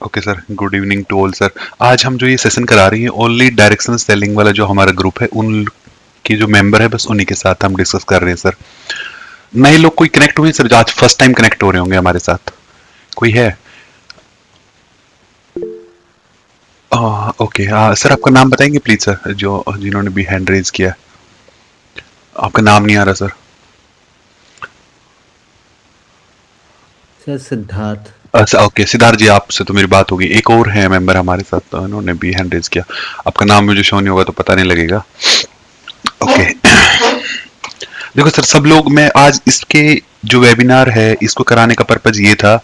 Okay sir, good evening to all sir. आज हम जो ये सेशन करा रही है ओनली डायरेक्शनल सेलिंग वाला जो हमारा ग्रुप है उन की जो मेंबर है बस उन्हीं के साथ हम डिस्कस कर रहे हैं सर। नए लोग कोई कनेक्ट हुए सर? जो आज फर्स्ट टाइम कनेक्ट हो रहे होंगे हमारे साथ, कोई है? ओके, सर आपका नाम बताएंगे प्लीज सर, जो जिन्होंने भी हैंड रेज किया। आपका नाम नहीं आ रहा सर। सर सिद्धार्थ। अच्छा ओके, सिद्धार्थ जी आपसे तो मेरी बात होगी। एक और है मेंबर हमारे साथ, तो उन्होंने भी हैंड रेज किया। आपका नाम मुझे शो नहीं होगा तो पता नहीं लगेगा। ओके, देखो सर, सब लोग, मैं आज इसके जो वेबिनार है इसको कराने का पर्पज ये था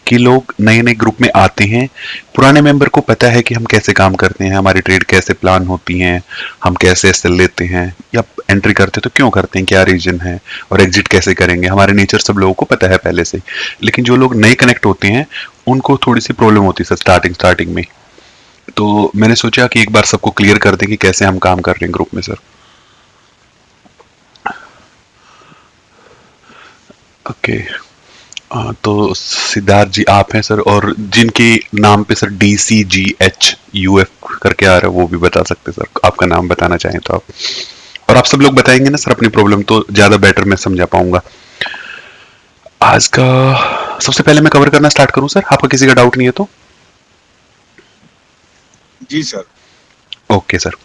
कि लोग नए नए ग्रुप में आते हैं। पुराने मेंबर को पता है कि हम कैसे काम करते हैं, हमारी ट्रेड कैसे प्लान होती हैं, हम कैसे एसएल लेते हैं या एंट्री करते हैं तो क्यों करते हैं, क्या रीजन है, और एग्जिट कैसे करेंगे, हमारे नेचर सब लोगों को पता है पहले से। लेकिन जो लोग नए कनेक्ट होते हैं उनको थोड़ी सी प्रॉब्लम होती है सर स्टार्टिंग में। तो मैंने सोचा कि एक बार सबको क्लियर कर दें कि कैसे हम काम कर रहे हैं ग्रुप में सर। ओके, तो सिद्धार्थ जी आप हैं सर, और जिनके नाम पे सर DCGHUF करके आ रहा है वो भी बता सकते हैं सर, आपका नाम बताना चाहें तो आप। और आप सब लोग बताएंगे ना सर अपनी प्रॉब्लम, तो ज्यादा बेटर मैं समझा पाऊंगा। आज का सबसे पहले मैं कवर करना स्टार्ट करूं सर, आपका किसी का डाउट नहीं है तो? जी सर। ओके सर,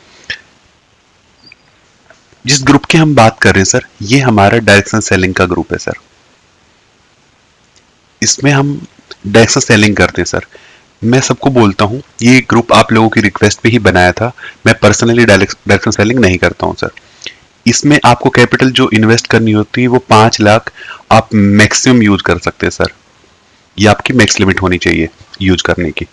जिस ग्रुप की हम बात कर रहे हैं सर, ये हमारा डायरेक्शन सेलिंग का ग्रुप है सर। इसमें हम डायरेक्शन सेलिंग करते हैं सर। मैं सबको बोलता हूँ, ये ग्रुप आप लोगों की रिक्वेस्ट पे ही बनाया था। मैं पर्सनली डायरेक्शन सेलिंग नहीं करता हूँ सर। इसमें आपको कैपिटल जो इन्वेस्ट करनी होती है वो 5 लाख आप मैक्सिमम यूज कर सकते हैं सर। ये आपकी मैक्स लिमिट होनी चाहिए यूज करने की।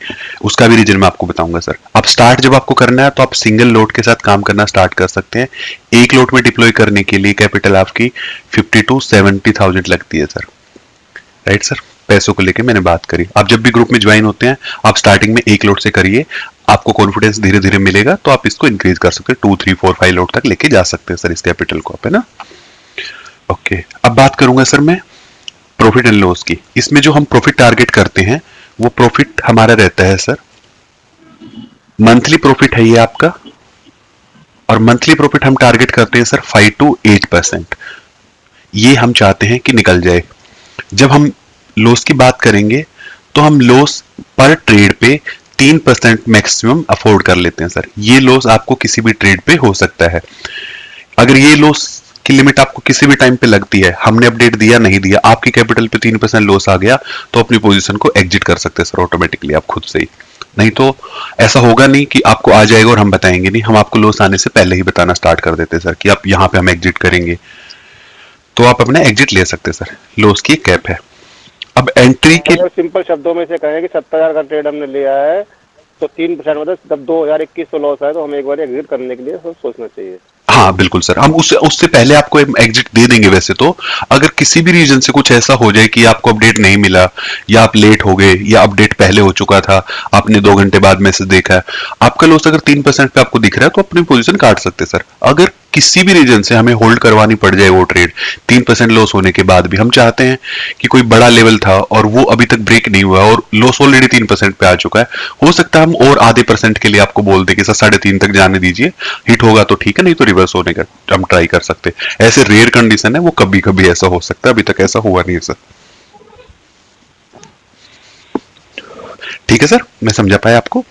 उसका भी रीजन मैं आपको बताऊंगा सर। आप स्टार्ट जब आपको करना है तो आप सिंगल लोड के साथ काम करना स्टार्ट कर सकते हैं। एक लोड में डिप्लॉय करने के लिए कैपिटल आपकी 50 to 70,000 लगती है सर। राइट सर, पैसों को लेके मैंने बात करी। आप जब भी ग्रुप में ज्वाइन होते हैं आप स्टार्टिंग में एक लोड से करिए, आपको कॉन्फिडेंस धीरे धीरे मिलेगा तो आप इसको इंक्रीज कर सकते हैं, 2 3 4 5 लोड तक लेके जा सकते हैं सर इस कैपिटल को आप, है ना। ओके, अब बात करूंगा सर मैं प्रॉफिट एंड लॉस की। इसमें जो हम प्रॉफिट टारगेट करते हैं वो प्रॉफिट हमारा रहता है सर, मंथली प्रॉफिट है ये आपका, और मंथली प्रॉफिट हम टारगेट करते हैं सर 5 to 8%। ये हम चाहते हैं कि निकल जाए। जब हम लॉस की बात करेंगे तो हम लॉस पर ट्रेड पे 3% मैक्सिमम अफोर्ड कर लेते हैं सर। ये लॉस आपको किसी भी ट्रेड पे हो सकता है। अगर ये लॉस की लिमिट आपको किसी भी टाइम पे लगती है, हमने अपडेट दिया नहीं दिया, आपके कैपिटल पे 3% लॉस आ गया, तो अपनी पोजीशन को एग्जिट कर सकते हैं सर ऑटोमेटिकली आप खुद से ही। नहीं तो ऐसा होगा नहीं कि आपको आ जाएगा और हम बताएंगे नहीं, हम आपको लॉस आने से पहले ही बताना स्टार्ट कर देते हैं सर कि आप यहाँ पे हम एग्जिट करेंगे, तो आप अपना एग्जिट ले सकते हैं सर। लॉस की कैप है। अब एंट्री के, अगर सिंपल शब्दों में से कहें कि 70,000 का ट्रेड हमने लिया है तो 3% मतलब जब 2021 को लॉस है तो हमें एक बार एग्जिट करने के लिए सोचना चाहिए। हाँ बिल्कुल सर, हम उससे उससे पहले आपको एग्जिट दे देंगे वैसे तो। अगर किसी भी रीजन से कुछ ऐसा हो जाए कि आपको अपडेट नहीं मिला, या आप लेट हो गए, या अपडेट पहले हो चुका था, आपने 2 घंटे बाद मैसेज देखा है, आपका लॉस अगर 3% पे आपको दिख रहा है तो अपनी पोजीशन काट सकते हैं सर। अगर किसी भी रीजन से हमें होल्ड करवानी पड़ जाए वो ट्रेड 3% लॉस होने के बाद भी, हम चाहते हैं कि कोई बड़ा लेवल था और वो अभी तक ब्रेक नहीं हुआ और लॉस ऑलरेडी 3% पे आ चुका है, हो सकता है हम और आधे परसेंट के लिए आपको बोल दे कि सर 3.5 तक जाने दीजिए, हिट होगा तो ठीक है, नहीं तो रिवर्स होने का हम ट्राई कर सकते हैं। ऐसे रेयर कंडीशन है, वो कभी कभी ऐसा हो सकता है, अभी तक ऐसा हुआ नहीं है सर। ठीक है सर, मैं समझा पाया आपको।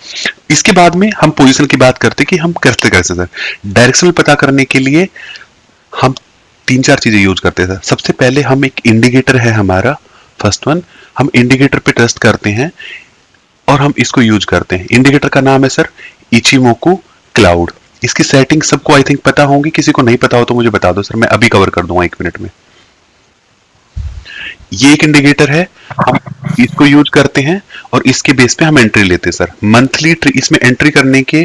इसके बाद में हम पोजीशन की बात करते कि हम करते कैसे सर। डायरेक्शनल पता करने के लिए हम 3 4 चीजें यूज करते हैं सर। सबसे पहले हम एक इंडिकेटर है हमारा, फर्स्ट वन, हम इंडिकेटर पे ट्रस्ट करते हैं और हम इसको यूज करते हैं। इंडिकेटर का नाम है सर इचिमोकू क्लाउड। इसकी सेटिंग सबको आई थिंक पता होंगी, किसी को नहीं पता हो तो मुझे बता दो सर, मैं अभी कवर कर दूंगा 1 मिनट में। ये एक इंडिकेटर है, हम इसको यूज करते हैं और इसके बेस पे हम एंट्री लेते हैं सर। मंथली इसमें एंट्री करने के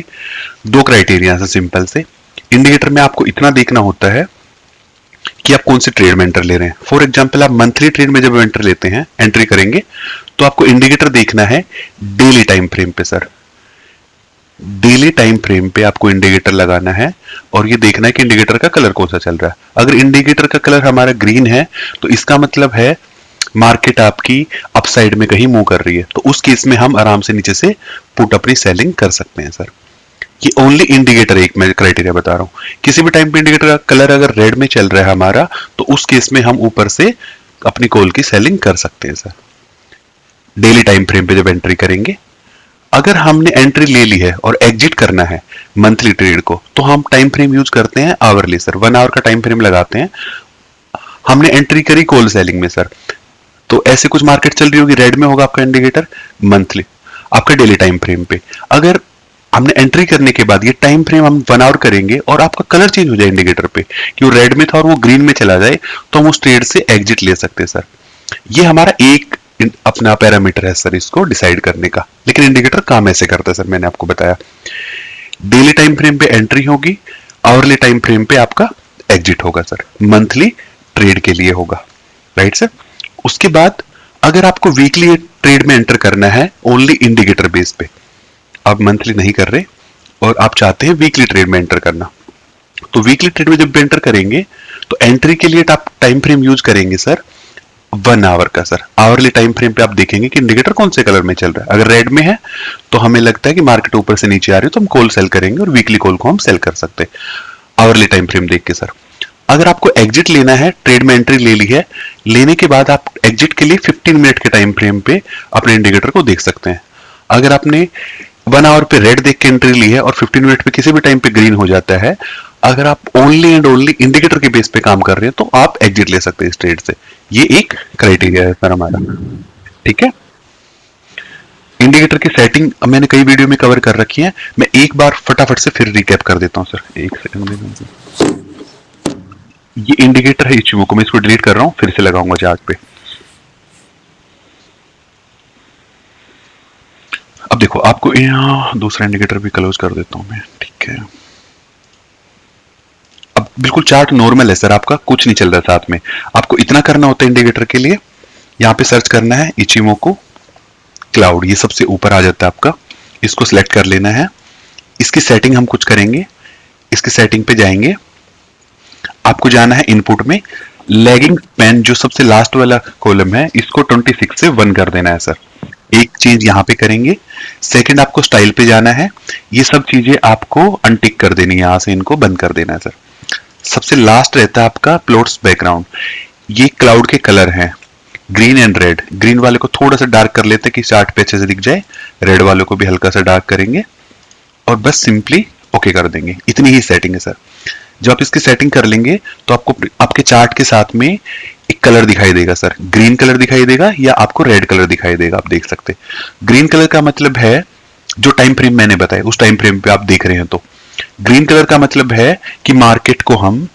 2 क्राइटेरिया है सिंपल से। इंडिकेटर में आपको इतना देखना होता है कि आप कौन सी ट्रेड में एंटर ले रहे हैं। फॉर एग्जांपल आप मंथली ट्रेड में जब एंटर लेते हैं, एंट्री करेंगे, तो आपको इंडिकेटर देखना है डेली टाइम फ्रेम पे सर। डेली टाइम फ्रेम पे आपको इंडिकेटर लगाना है और ये देखना है कि इंडिकेटर का कलर कौन सा चल रहा है। अगर इंडिकेटर का कलर हमारा ग्रीन है तो इसका मतलब है मार्केट आपकी अपसाइड में कहीं मूव कर रही है, तो उस केस में हम आराम से नीचे से पुट अपनी सेलिंग कर सकते हैं सर। ये ओनली इंडिकेटर एक मैं क्राइटेरिया बता रहा हूं। किसी भी टाइम पे इंडिकेटर का कलर अगर रेड में चल रहा है हमारा, तो उस केस में हम ऊपर से अपनी कॉल की सेलिंग कर सकते हैं सर, डेली टाइम फ्रेम पे जब एंट्री करेंगे। अगर हमने एंट्री ले ली है और एग्जिट करना है मंथली ट्रेड को, तो हम टाइम फ्रेम यूज करते हैं आवरली सर, 1 आवर का टाइम फ्रेम लगाते हैं। हमने एंट्री करी कॉल सेलिंग में सर, तो ऐसे कुछ मार्केट चल रही होगी, रेड में होगा आपका इंडिकेटर मंथली, आपका डेली टाइम फ्रेम पे। अगर हमने एंट्री करने के बाद ये टाइम फ्रेम हम 1 आवर करेंगे और आपका कलर चेंज हो जाए इंडिकेटर पे कि वो रेड में था और वो ग्रीन में चला जाए, तो हम उस ट्रेड से एग्जिट ले सकते हैं सर। ये हमारा एक अपना पैरामीटर है सर इसको डिसाइड करने का। लेकिन इंडिकेटर काम ऐसे करता है सर, मैंने आपको बताया डेली टाइम फ्रेम पे एंट्री होगी, आवरली टाइम फ्रेम पे आपका एग्जिट होगा सर, मंथली ट्रेड के लिए होगा, राइट सर। उसके बाद अगर आपको वीकली ट्रेड में एंटर करना है ओनली इंडिकेटर बेस पे, आप मंथली नहीं कर रहे और आप चाहते हैं वीकली ट्रेड में एंटर करना, तो वीकली ट्रेड में जब एंटर करेंगे तो एंट्री के लिए आप टाइम फ्रेम यूज करेंगे सर 1 आवर का सर। आवरली टाइम फ्रेम पे आप देखेंगे कि इंडिकेटर कौन से कलर में चल रहा है। अगर रेड में है तो हमें लगता है कि मार्केट ऊपर से नीचे आ रही है, तो हम कॉल सेल करेंगे और वीकली कॉल को हम सेल कर सकते हैं आवरली टाइम फ्रेम देख के सर। अगर आपको एग्जिट लेना है, ट्रेड में एंट्री ले ली है, लेने के बाद आप एग्जिट के लिए 15 मिनट के टाइम फ्रेम पे अपने इंडिकेटर को देख सकते हैं। अगर आपने 1 आवर पे रेड देख के एंट्री ली है और 15 मिनट पे किसी भी टाइम पे ग्रीन हो जाता है, अगर आप ओनली एंड ओनली इंडिकेटर के बेस पे काम कर रहे हैं, तो आप एग्जिट ले सकते हैं इस ट्रेड से। ये एक क्राइटेरिया है सर हमारा, ठीक है। इंडिकेटर की सेटिंग मैंने कई वीडियो में कवर कर रखी है, मैं एक बार फटाफट से फिर रिकैप कर देता हूं सर, एक सेकंड में। ये इंडिकेटर है इचिमोको, मैं इसको डिलीट कर रहा हूं, फिर से लगाऊंगा चार्ट पे। अब देखो आपको यहाँ दूसरा इंडिकेटर भी क्लोज कर देता हूं मैं, ठीक है। अब बिल्कुल चार्ट नॉर्मल है सर, आपका कुछ नहीं चल रहा साथ में। आपको इतना करना होता है इंडिकेटर के लिए, यहाँ पे सर्च करना है इचिमोको क्लाउड, ये सबसे ऊपर आ जाता है आपका, इसको सिलेक्ट कर लेना है। इसकी सेटिंग हम कुछ करेंगे, इसकी सेटिंग पे जाएंगे, आपको जाना है इनपुट में, लैगिंग स्पैन जो सबसे लास्ट वाला कॉलम है इसको 26 से 1 कर देना है सर। एक चीज यहां पे करेंगे। सेकंड आपको स्टाइल पे जाना है, ये सब चीजें आपको अनटिक कर देनी है, यहां से इनको बंद कर देना है सर। सबसे लास्ट रहता है आपका प्लॉट्स बैकग्राउंड, ये क्लाउड के कलर हैं ग्रीन एंड रेड। ग्रीन वाले को थोड़ा सा डार्क कर लेते हैं कि चार्ट पे अच्छे से दिख जाए, रेड वालों को भी हल्का सा डार्क करेंगे और बस सिंपली ओके कर देंगे। इतनी ही सेटिंग है सर। जब आप इसकी सेटिंग कर लेंगे तो आपको आपके चार्ट के साथ में एक कलर दिखाई देगा सर, ग्रीन कलर दिखाई देगा या आपको रेड कलर दिखाई देगा, आप देख सकते हैं। ग्रीन कलर का मतलब है जो टाइम फ्रेम मैंने बताया उस टाइम फ्रेम पे आप देख रहे हैं, तो ग्रीन कलर का मतलब है कि मार्केट को हम,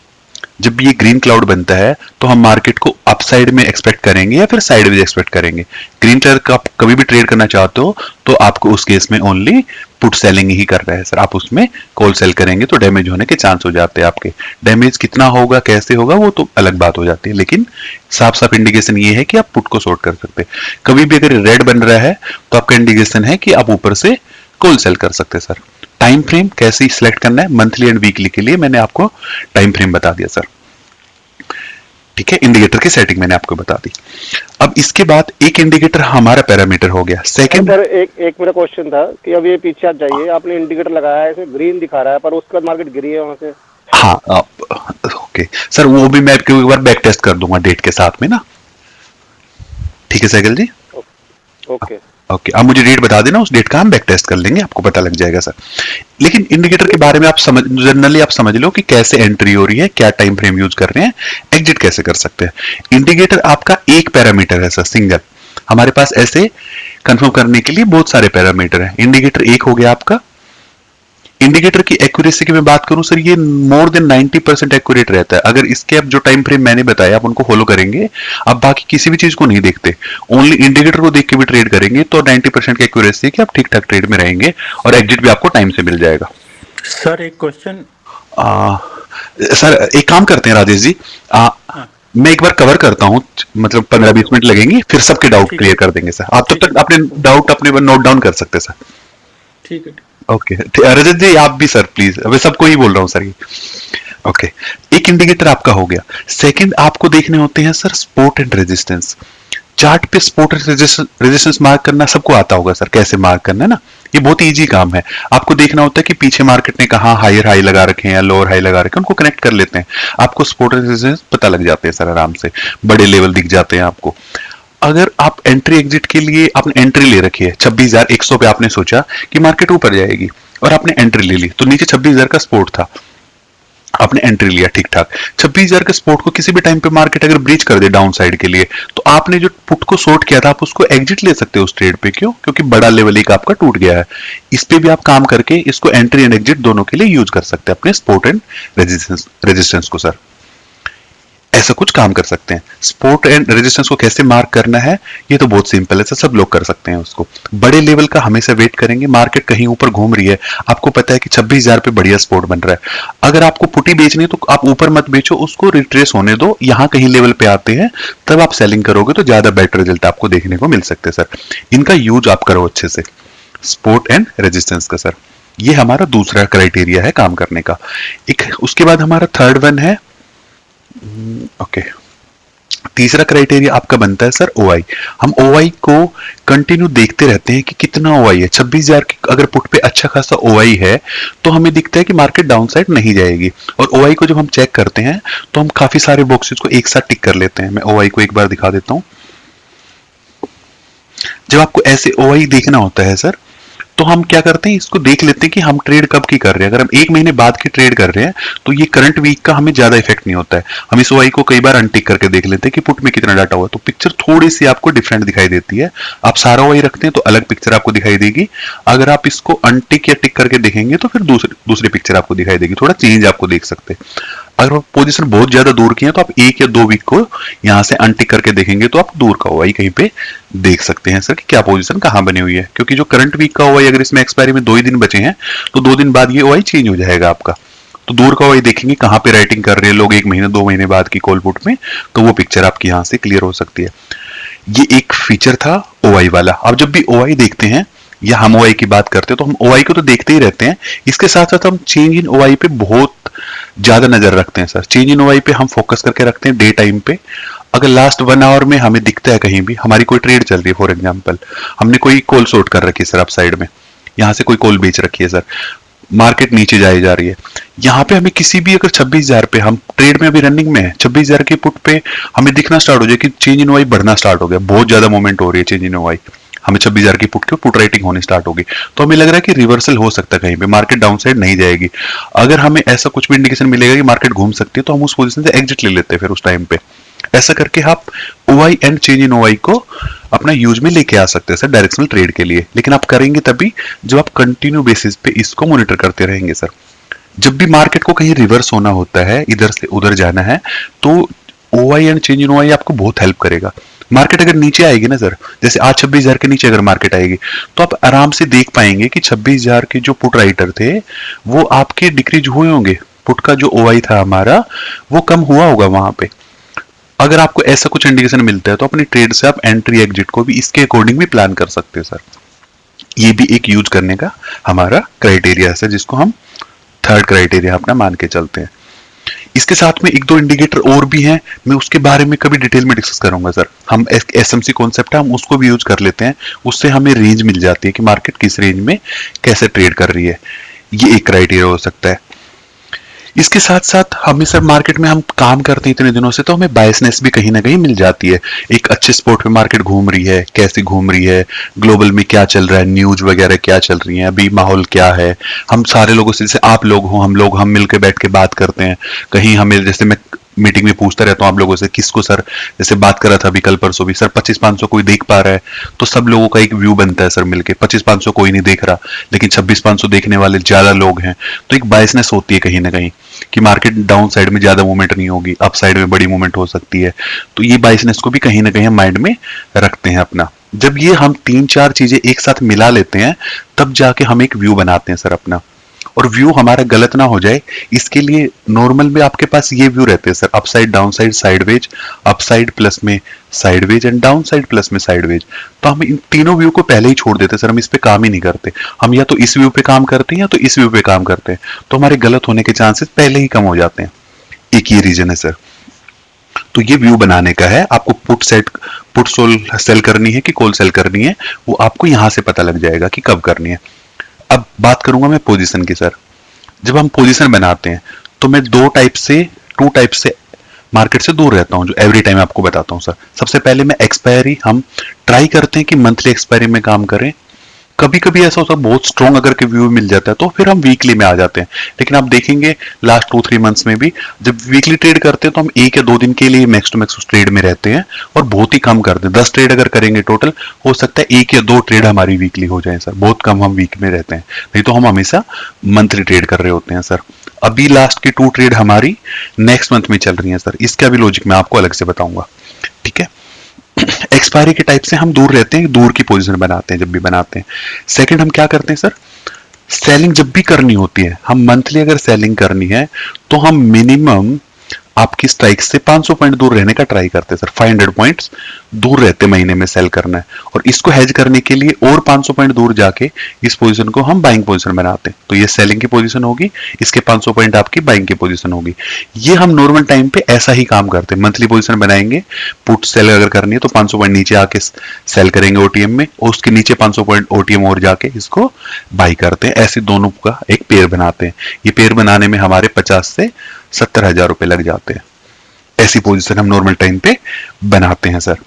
जब ये ग्रीन क्लाउड बनता है तो हम मार्केट को अपसाइड में एक्सपेक्ट करेंगे या फिर साइडवेज एक्सपेक्ट करेंगे। ग्रीन कलर का आप कभी भी ट्रेड करना चाहते हो तो आपको उस केस में ओनली पुट सेलिंग ही कर रहा है सर। आप उसमें कॉल सेल करेंगे तो डैमेज होने के चांस हो जाते हैं आपके। डैमेज कितना होगा कैसे होगा वो तो अलग बात हो जाती है, लेकिन साफ साफ इंडिकेशन ये है कि आप पुट को शॉर्ट कर सकते हैं। कभी भी अगर रेड बन रहा है तो आपका इंडिकेशन है कि आप ऊपर से कॉल सेल कर सकते हैं सर। टाइम फ्रेम कैसे सिलेक्ट करना है मंथली एंड वीकली के लिए मैंने आपको टाइम फ्रेम बता दिया सर, ठीक है। इंडिकेटर की सेटिंग मैंने आपको बता दी। अब इसके बाद एक इंडिकेटर हमारा पैरामीटर हो गया। सेकंड सर एक मेरा क्वेश्चन था कि अब ये पीछे आप जाइए, आपने इंडिकेटर लगाया है, इसे ग्रीन दिखा रहा है पर उसके बाद मार्केट गिरी है वहां से। हाँ ओके सर, वो भी मैं आपको एक बार बैक टेस्ट कर दूंगा डेट के साथ में ना, ठीक है साइकिल जी। ओके ओके आप मुझे डेट बता देना, उस डेट का हम बैक टेस्ट कर लेंगे, आपको पता लग जाएगा सर। लेकिन इंडिकेटर के बारे में आप समझ, जनरली आप समझ लो कि कैसे एंट्री हो रही है, क्या टाइम फ्रेम यूज कर रहे हैं, एग्जिट कैसे कर सकते हैं। इंडिकेटर आपका एक पैरामीटर है सर, सिंगल। हमारे पास ऐसे कंफर्म करने के लिए बहुत सारे पैरामीटर हैं। इंडिकेटर एक हो गया आपका। इंडिकेटर की एक्यूरेसी की मैं बात करूं सर, ये मोर देन 90% एक्यूरेट रहता है। अगर इसके अब जो टाइम फ्रेम मैंने बताया आप उनको फॉलो करेंगे, अब बाकी किसी भी चीज को नहीं देखते, ओनली इंडिकेटर को देख के भी ट्रेड करेंगे तो 90% की एक्यूरेसी है कि आप ठीक ठाक ट्रेड में रहेंगे और एग्जिट भी आपको टाइम से मिल जाएगा। सर एक क्वेश्चन। सर एक काम करते हैं राजेश जी, मैं एक बार कवर करता हूं, मतलब 15-20 मिनट लगेंगे, फिर सबके डाउट क्लियर कर देंगे सर। आप तब तक अपने डाउट अपने नोट डाउन कर सकते हैं सर। ठीक है। ओके रजत जी आप भी सर प्लीज, अभी सबको ही बोल रहा हूँ सर ये। ओके एक इंडिकेटर आपका हो गया। सेकंड आपको देखने होते हैं sir support and resistance. Chart पे सपोर्ट रेजिस्टेंस मार्क करना सबको आता होगा सर, कैसे मार्क करना है ना, ये बहुत इजी काम है। आपको देखना होता है कि पीछे मार्केट ने कहा हायर हाई लगा रखे हैं या लोअर हाई लगा रखे हैं, उनको कनेक्ट कर लेते हैं, आपको सपोर्ट रेजिस्टेंस पता लग जाते हैं सर, आराम से बड़े लेवल दिख जाते हैं आपको। अगर आप एंट्री एग्जिट के लिए आपने एंट्री ले रखी है 26,100 पे, आपने सोचा कि मार्केट ऊपर जाएगी और आपने एंट्री ले ली, तो नीचे 26,000 का सपोर्ट था, आपने एंट्री लिया ठीक ठाक, 26,000 के सपोर्ट को किसी भी टाइम पे मार्केट अगर ब्रीच कर दे डाउन साइड के लिए, तो आपने जो पुट को शॉर्ट किया था आप उसको एग्जिट ले सकते हो उस ट्रेड पे। क्यों? क्योंकि बड़ा लेवल एक आपका टूट गया है। इस पे भी आप काम करके इसको एंट्री एंड एग्जिट दोनों के लिए यूज कर सकते हैं, अपने सपोर्ट एंड रेजिस्टेंस को सर। ऐसा कुछ काम कर सकते हैं। सपोर्ट एंड रेजिस्टेंस को कैसे मार्क करना है ये तो बहुत सिंपल है, सब लोग कर सकते हैं उसको। बड़े लेवल का हमेशा वेट करेंगे, मार्केट कहीं ऊपर घूम रही है, आपको पता है कि 26,000 पे बढ़िया सपोर्ट बन रहा है, अगर आपको पुटी बेचनी है तो आप ऊपर मत बेचो, उसको रिट्रेस होने दो, यहां कहीं लेवल पे आते हैं तब आप सेलिंग करोगे तो ज्यादा बेटर रिजल्ट आपको देखने को मिल सकते हैं सर। इनका यूज आप करो अच्छे से, सपोर्ट एंड रेजिस्टेंस का सर। ये हमारा दूसरा क्राइटेरिया है काम करने का। एक उसके बाद हमारा थर्ड वन है, ओके, तीसरा क्राइटेरिया आपका बनता है सर ओआई। हम ओआई को कंटिन्यू देखते रहते हैं कि कितना ओआई है। 26,000 की अगर पुट पे अच्छा खासा ओआई है तो हमें दिखता है कि मार्केट डाउन साइड नहीं जाएगी, और ओआई को जब हम चेक करते हैं तो हम काफी सारे बॉक्सेस को एक साथ टिक कर लेते हैं। मैं ओआई को एक बार दिखा देता हूं। जब आपको ऐसे ओआई देखना होता है सर, तो हम क्या करते हैं, इसको देख लेते हैं कि हम ट्रेड कब की कर रहे हैं। अगर हम 1 महीने बाद की ट्रेड कर रहे हैं तो ये करंट वीक का हमें ज्यादा इफेक्ट नहीं होता है। हम इस ओआई को कई बार अनटिक करके देख लेते हैं कि पुट में कितना डाटा हुआ, तो पिक्चर थोड़ी सी आपको डिफरेंट दिखाई देती है। आप सारा ओआई रखते हैं तो अलग पिक्चर आपको दिखाई देगी, अगर आप इसको अनटिक या टिक करके देखेंगे तो फिर दूसरी पिक्चर आपको दिखाई देगी, थोड़ा चेंज आपको देख सकते हैं। अगर पोजीशन बहुत ज्यादा दूर की है तो आप 1 या 2 वीक को यहां से अनटिक करके देखेंगे तो आप दूर का ओआई कहीं पे देख सकते हैं सर कि क्या पोजीशन कहां बनी हुई है। क्योंकि जो करंट वीक का ओआई अगर इसमें एक्सपायरी में 2 ही दिन बचे हैं तो 2 दिन बाद ये ओआई चेंज हो जाएगा आपका। तो दूर का ओआई देखेंगे कहां पे राइटिंग कर रहे हैं लोग 1 महीने 2 महीने बाद की कॉल पुट में, तो वो पिक्चर आपकी यहां से क्लियर हो सकती है। ये एक फीचर था ओआई वाला। अब जब भी ओआई देखते हैं या हम ओआई की बात करते हैं तो हम ओआई को तो देखते ही रहते हैं, इसके साथ साथ हम चेंज इन ओआई पे बहुत ज्यादा नजर रखते हैं सर। चेंज इन ओआई पे हम फोकस करके रखते हैं डे टाइम पे। अगर लास्ट 1 आवर में हमें दिखता है कहीं भी हमारी कोई ट्रेड चल रही है, फॉर एग्जांपल हमने कोई कॉल शॉर्ट कर रखी है सर अप साइड में, यहां से कोई कॉल बेच रखी है सर, मार्केट नीचे जाए जा रही है, यहाँ पे हमें किसी भी अगर 26,000 पे हम ट्रेड में अभी रनिंग में है, 26,000 के पुट पे हमें दिखना स्टार्ट हो जाए कि चेंज इन ओआई बढ़ना स्टार्ट हो गया, बहुत ज्यादा मूवमेंट हो रही है चेंज इन ओआई, हमें 26,000 की पुट के पुट राइटिंग होनी स्टार्ट होगी, तो हमें लग रहा है कि रिवर्सल हो सकता है, कहीं पे मार्केट डाउन साइड नहीं जाएगी। अगर हमें ऐसा कुछ भी इंडिकेशन मिलेगा कि मार्केट घूम सकती है तो हम उस पोजीशन से एग्जिट ले लेते हैं फिर उस टाइम पे। ऐसा करके आप OI and change in OI को अपना यूज में लेके आ सकते हैं सर डायरेक्शनल ट्रेड के लिए, लेकिन आप करेंगे तभी जब आप कंटिन्यू बेसिस पे इसको मॉनिटर करते रहेंगे सर। जब भी मार्केट को कहीं रिवर्स होना होता है, इधर से उधर जाना है, तो OI and change in OI आपको बहुत हेल्प करेगा। मार्केट अगर नीचे आएगी ना सर, जैसे आज 26,000 के नीचे अगर मार्केट आएगी तो आप आराम से देख पाएंगे कि 26,000 के जो पुट राइटर थे वो आपके डिक्रीज हुए होंगे, पुट का जो ओआई था हमारा वो कम हुआ होगा वहां पे। अगर आपको ऐसा कुछ इंडिकेशन मिलता है तो अपनी ट्रेड से आप एंट्री एग्जिट को भी इसके अकॉर्डिंग भी प्लान कर सकते हैं सर। ये भी एक यूज करने का हमारा क्राइटेरिया है सर, जिसको हम थर्ड क्राइटेरिया अपना मान के चलते हैं। इसके साथ में 1-2 इंडिकेटर और भी हैं, मैं उसके बारे में कभी डिटेल में डिस्कस करूंगा सर। हम एसएमसी कॉन्सेप्ट है, हम उसको भी यूज कर लेते हैं, उससे हमें रेंज मिल जाती है कि मार्केट किस रेंज में कैसे ट्रेड कर रही है। ये एक क्राइटेरिया हो सकता है। इसके साथ साथ हमें सर मार्केट में हम काम करते हैं इतने दिनों से, तो हमें बायसनेस भी कहीं ना कहीं मिल जाती है। एक अच्छे स्पॉट पे मार्केट घूम रही है, कैसे घूम रही है, ग्लोबल में क्या चल रहा है, न्यूज वगैरह क्या चल रही है, अभी माहौल क्या है। हम सारे लोगों से, जैसे आप लोग हो, हम मिलकर बैठ के बात करते हैं। कहीं हमें, जैसे मैं मीटिंग में पूछता रहता हूँ आप लोगों से, किसको सर, जैसे बात कर रहा था अभी कल परसों भी, सर 25-500 कोई देख पा रहा है, तो सब लोगों का एक व्यू बनता है सर मिलके। 25-500 कोई नहीं देख रहा, लेकिन 26-500 देखने वाले ज्यादा लोग हैं, तो एक बायसनेस होती है कहीं ना कहीं कि मार्केट डाउन साइड में ज्यादा मूवमेंट नहीं होगी, अप साइड में बड़ी मूवमेंट हो सकती है। तो ये बायसनेस को भी कहीं ना कहीं हम माइंड में रखते हैं अपना। जब ये हम 3-4 चीजें एक साथ मिला लेते हैं तब जाके हम एक व्यू बनाते हैं सर अपना, और व्यू हमारा गलत ना हो जाए इसके लिए नॉर्मल में आपके पास ये व्यू रहते हैं sir, up side, down side, sideways, up side plus में sideways and down side plus में साइडवेज। तो हम इन तीनों व्यू को पहले ही छोड़ देते हैं सर, हम इस पे काम ही नहीं करते। हम या तो इस व्यू पे काम करते हैं या तो इस व्यू पे काम करते हैं, तो हमारे गलत होने के चांसेस पहले ही कम हो जाते हैं। एक ये रीजन है सर। तो ये व्यू बनाने का है, आपको पुट सोल सेल करनी है कि कॉल सेल करनी है, वो आपको यहां से पता लग जाएगा कि कब करनी है। अब बात करूंगा मैं पोजीशन की सर। जब हम पोजीशन बनाते हैं तो मैं टू टाइप से मार्केट से दूर रहता हूं, जो एवरी टाइम आपको बताता हूं सर। सबसे पहले मैं एक्सपायरी, हम ट्राई करते हैं कि मंथली एक्सपायरी में काम करें। कभी कभी ऐसा होता है बहुत स्ट्रॉन्ग अगर के व्यू मिल जाता है तो फिर हम वीकली में आ जाते हैं, लेकिन आप देखेंगे लास्ट 2-3 मंथ्स में भी जब वीकली ट्रेड करते हैं तो हम 1 या 2 दिन के लिए मैक्स टू मैक्स उस ट्रेड में रहते हैं और बहुत ही कम करते हैं। 10 ट्रेड अगर करेंगे टोटल, हो सकता है 1 या 2 ट्रेड हमारी वीकली हो जाए सर, बहुत कम हम वीक में रहते हैं, नहीं तो हम हमेशा मंथली ट्रेड कर रहे होते हैं सर। अभी लास्ट की 2 ट्रेड हमारी नेक्स्ट मंथ में चल रही है सर, इसका भी लॉजिक मैं आपको अलग से बताऊंगा, ठीक है। एक्सपायरी के टाइप से हम दूर रहते हैं, दूर की पोजीशन बनाते हैं जब भी बनाते हैं। सेकंड हम क्या करते हैं सर, सेलिंग जब भी करनी होती है, हम मंथली अगर सेलिंग करनी है तो हम मिनिमम आपकी स्ट्राइक से 500 पॉइंट दूर रहने का ट्राई करते हैं सर। 500 पॉइंट्स दूर रहते महीने में सेल करना है, और इसको हेज करने के लिए और 500 पॉइंट दूर जाके इस पोजीशन को हम बाइंग पोजीशन बनाते हैं। तो ये सेलिंग की पोजीशन होगी, इसके 500 पॉइंट आपकी बाइंग की पोजीशन होगी। ये हम नॉर्मल टाइम पे ऐसा ही काम करते हैं, मंथली पोजीशन बनाएंगे, पुट सेल अगर करनी है तो 500 पॉइंट नीचे आके सेल करेंगे ओटीएम में, और उसके नीचे 500 पॉइंट ओटीएम और जाके इसको बाई करते हैं। ऐसे दोनों का एक पेयर बनाते हैं। ये पेयर बनाने में हमारे 50 से 70 हजार रुपए लग जाते हैं। ऐसी पोजीशन हम नॉर्मल टाइम पे बनाते हैं सर।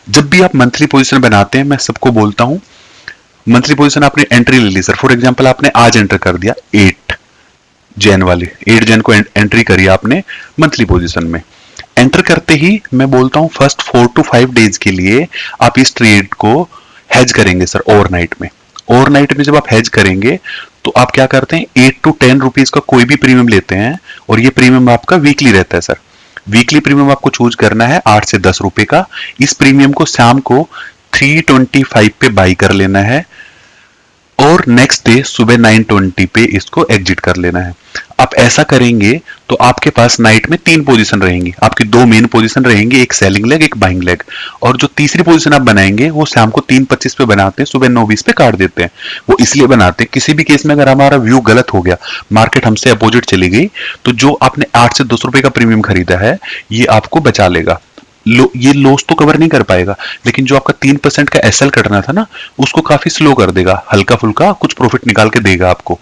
जब भी आप मंथली पोजीशन बनाते हैं, मैं सबको बोलता हूं, मंथली पोजीशन आपने एंट्री ले ली सर, फॉर एग्जांपल आपने आज एंटर कर दिया 8 जैन वाली, 8 जैन को एंट्री करी आपने मंथली पोजीशन में। एंटर करते ही मैं बोलता हूं फर्स्ट 4 to 5 डेज के लिए आप इस ट्रेड को हेज करेंगे सर ओवरनाइट में। ओवरनाइट में जब आप हेज करेंगे तो आप क्या करते हैं, 8 to 10 रुपीज का कोई भी प्रीमियम लेते हैं, और ये प्रीमियम आपका वीकली रहता है सर। वीकली प्रीमियम आपको चूज करना है 8 से 10 रुपए का। इस प्रीमियम को शाम को 325 पे बाई कर लेना है, और नेक्स्ट डे सुबह 920 पे इसको एग्जिट कर लेना है। आप ऐसा करेंगे तो आपके पास नाइट में 3 पोजीशन रहेंगी, आपकी 2 मेन पोजीशन रहेंगी, एक सेलिंग लेग एक बाइंग लेग, और जो तीसरी पोजीशन आप बनाएंगे वो शाम को 3:25 पे बनाते हैं, सुबह 9:20 पे काट देते हैं। वो इसलिए बनाते हैं, किसी भी केस में अगर हमारा व्यू गलत हो गया, मार्केट हमसे अपोजिट चली गई, तो जो आपने 8 से 10 रुपए का प्रीमियम खरीदा है ये आपको बचा लेगा। ये लॉस तो कवर नहीं कर पाएगा, लेकिन जो आपका 3% का एसएल कटना था ना, उसको काफी स्लो कर देगा, हल्का फुल्का कुछ प्रॉफिट निकाल के देगा आपको।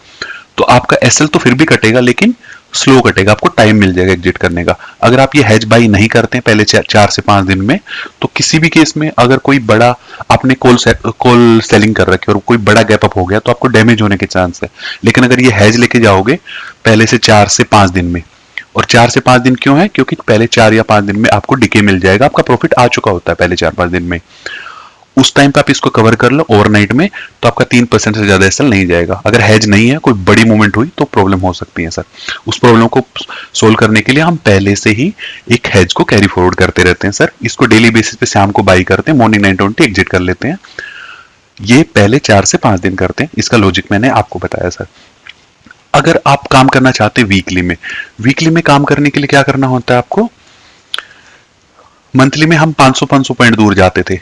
तो आपका एसएल तो फिर भी कटेगा, लेकिन स्लो कटेगा, आपको टाइम मिल जाएगा एग्जिट करने का। अगर आप ये हेज बाई नहीं करते हैं पहले 4 से 5 दिन में, तो किसी भी केस में अगर कोई बड़ा आपने कॉल सेलिंग कर रखी और कोई बड़ा गैप अप हो गया तो आपको डैमेज होने के चांस है। लेकिन अगर ये हेज लेके जाओगे पहले से 4 से 5 दिन में, और 4 से 5 दिन क्यों है, क्योंकि पहले 4 या 5 दिन में आपको डिके मिल जाएगा, आपका प्रॉफिट आ चुका होता है पहले 4-5 दिन में। उस टाइम पे आप इसको कवर कर लो ओवरनाइट में, तो आपका 3% से ज्यादा एसएल नहीं जाएगा। अगर हेज नहीं है, कोई बड़ी मूवमेंट हुई तो प्रॉब्लम हो सकती है सर। उस प्रॉब्लम को सोल्व करने के लिए हम पहले से ही एक हेज को कैरी फॉरवर्ड करते रहते हैं सर। इसको डेली बेसिस पे शाम को बाई करते हैं, मॉर्निंग 920 एग्जिट कर लेते हैं। ये पहले 4 से 5 दिन करते हैं, इसका लॉजिक मैंने आपको बताया सर। अगर आप काम करना चाहते हैं वीकली में काम करने के लिए क्या करना होता है आपको, मंथली में हम 500 पॉइंट दूर जाते थे।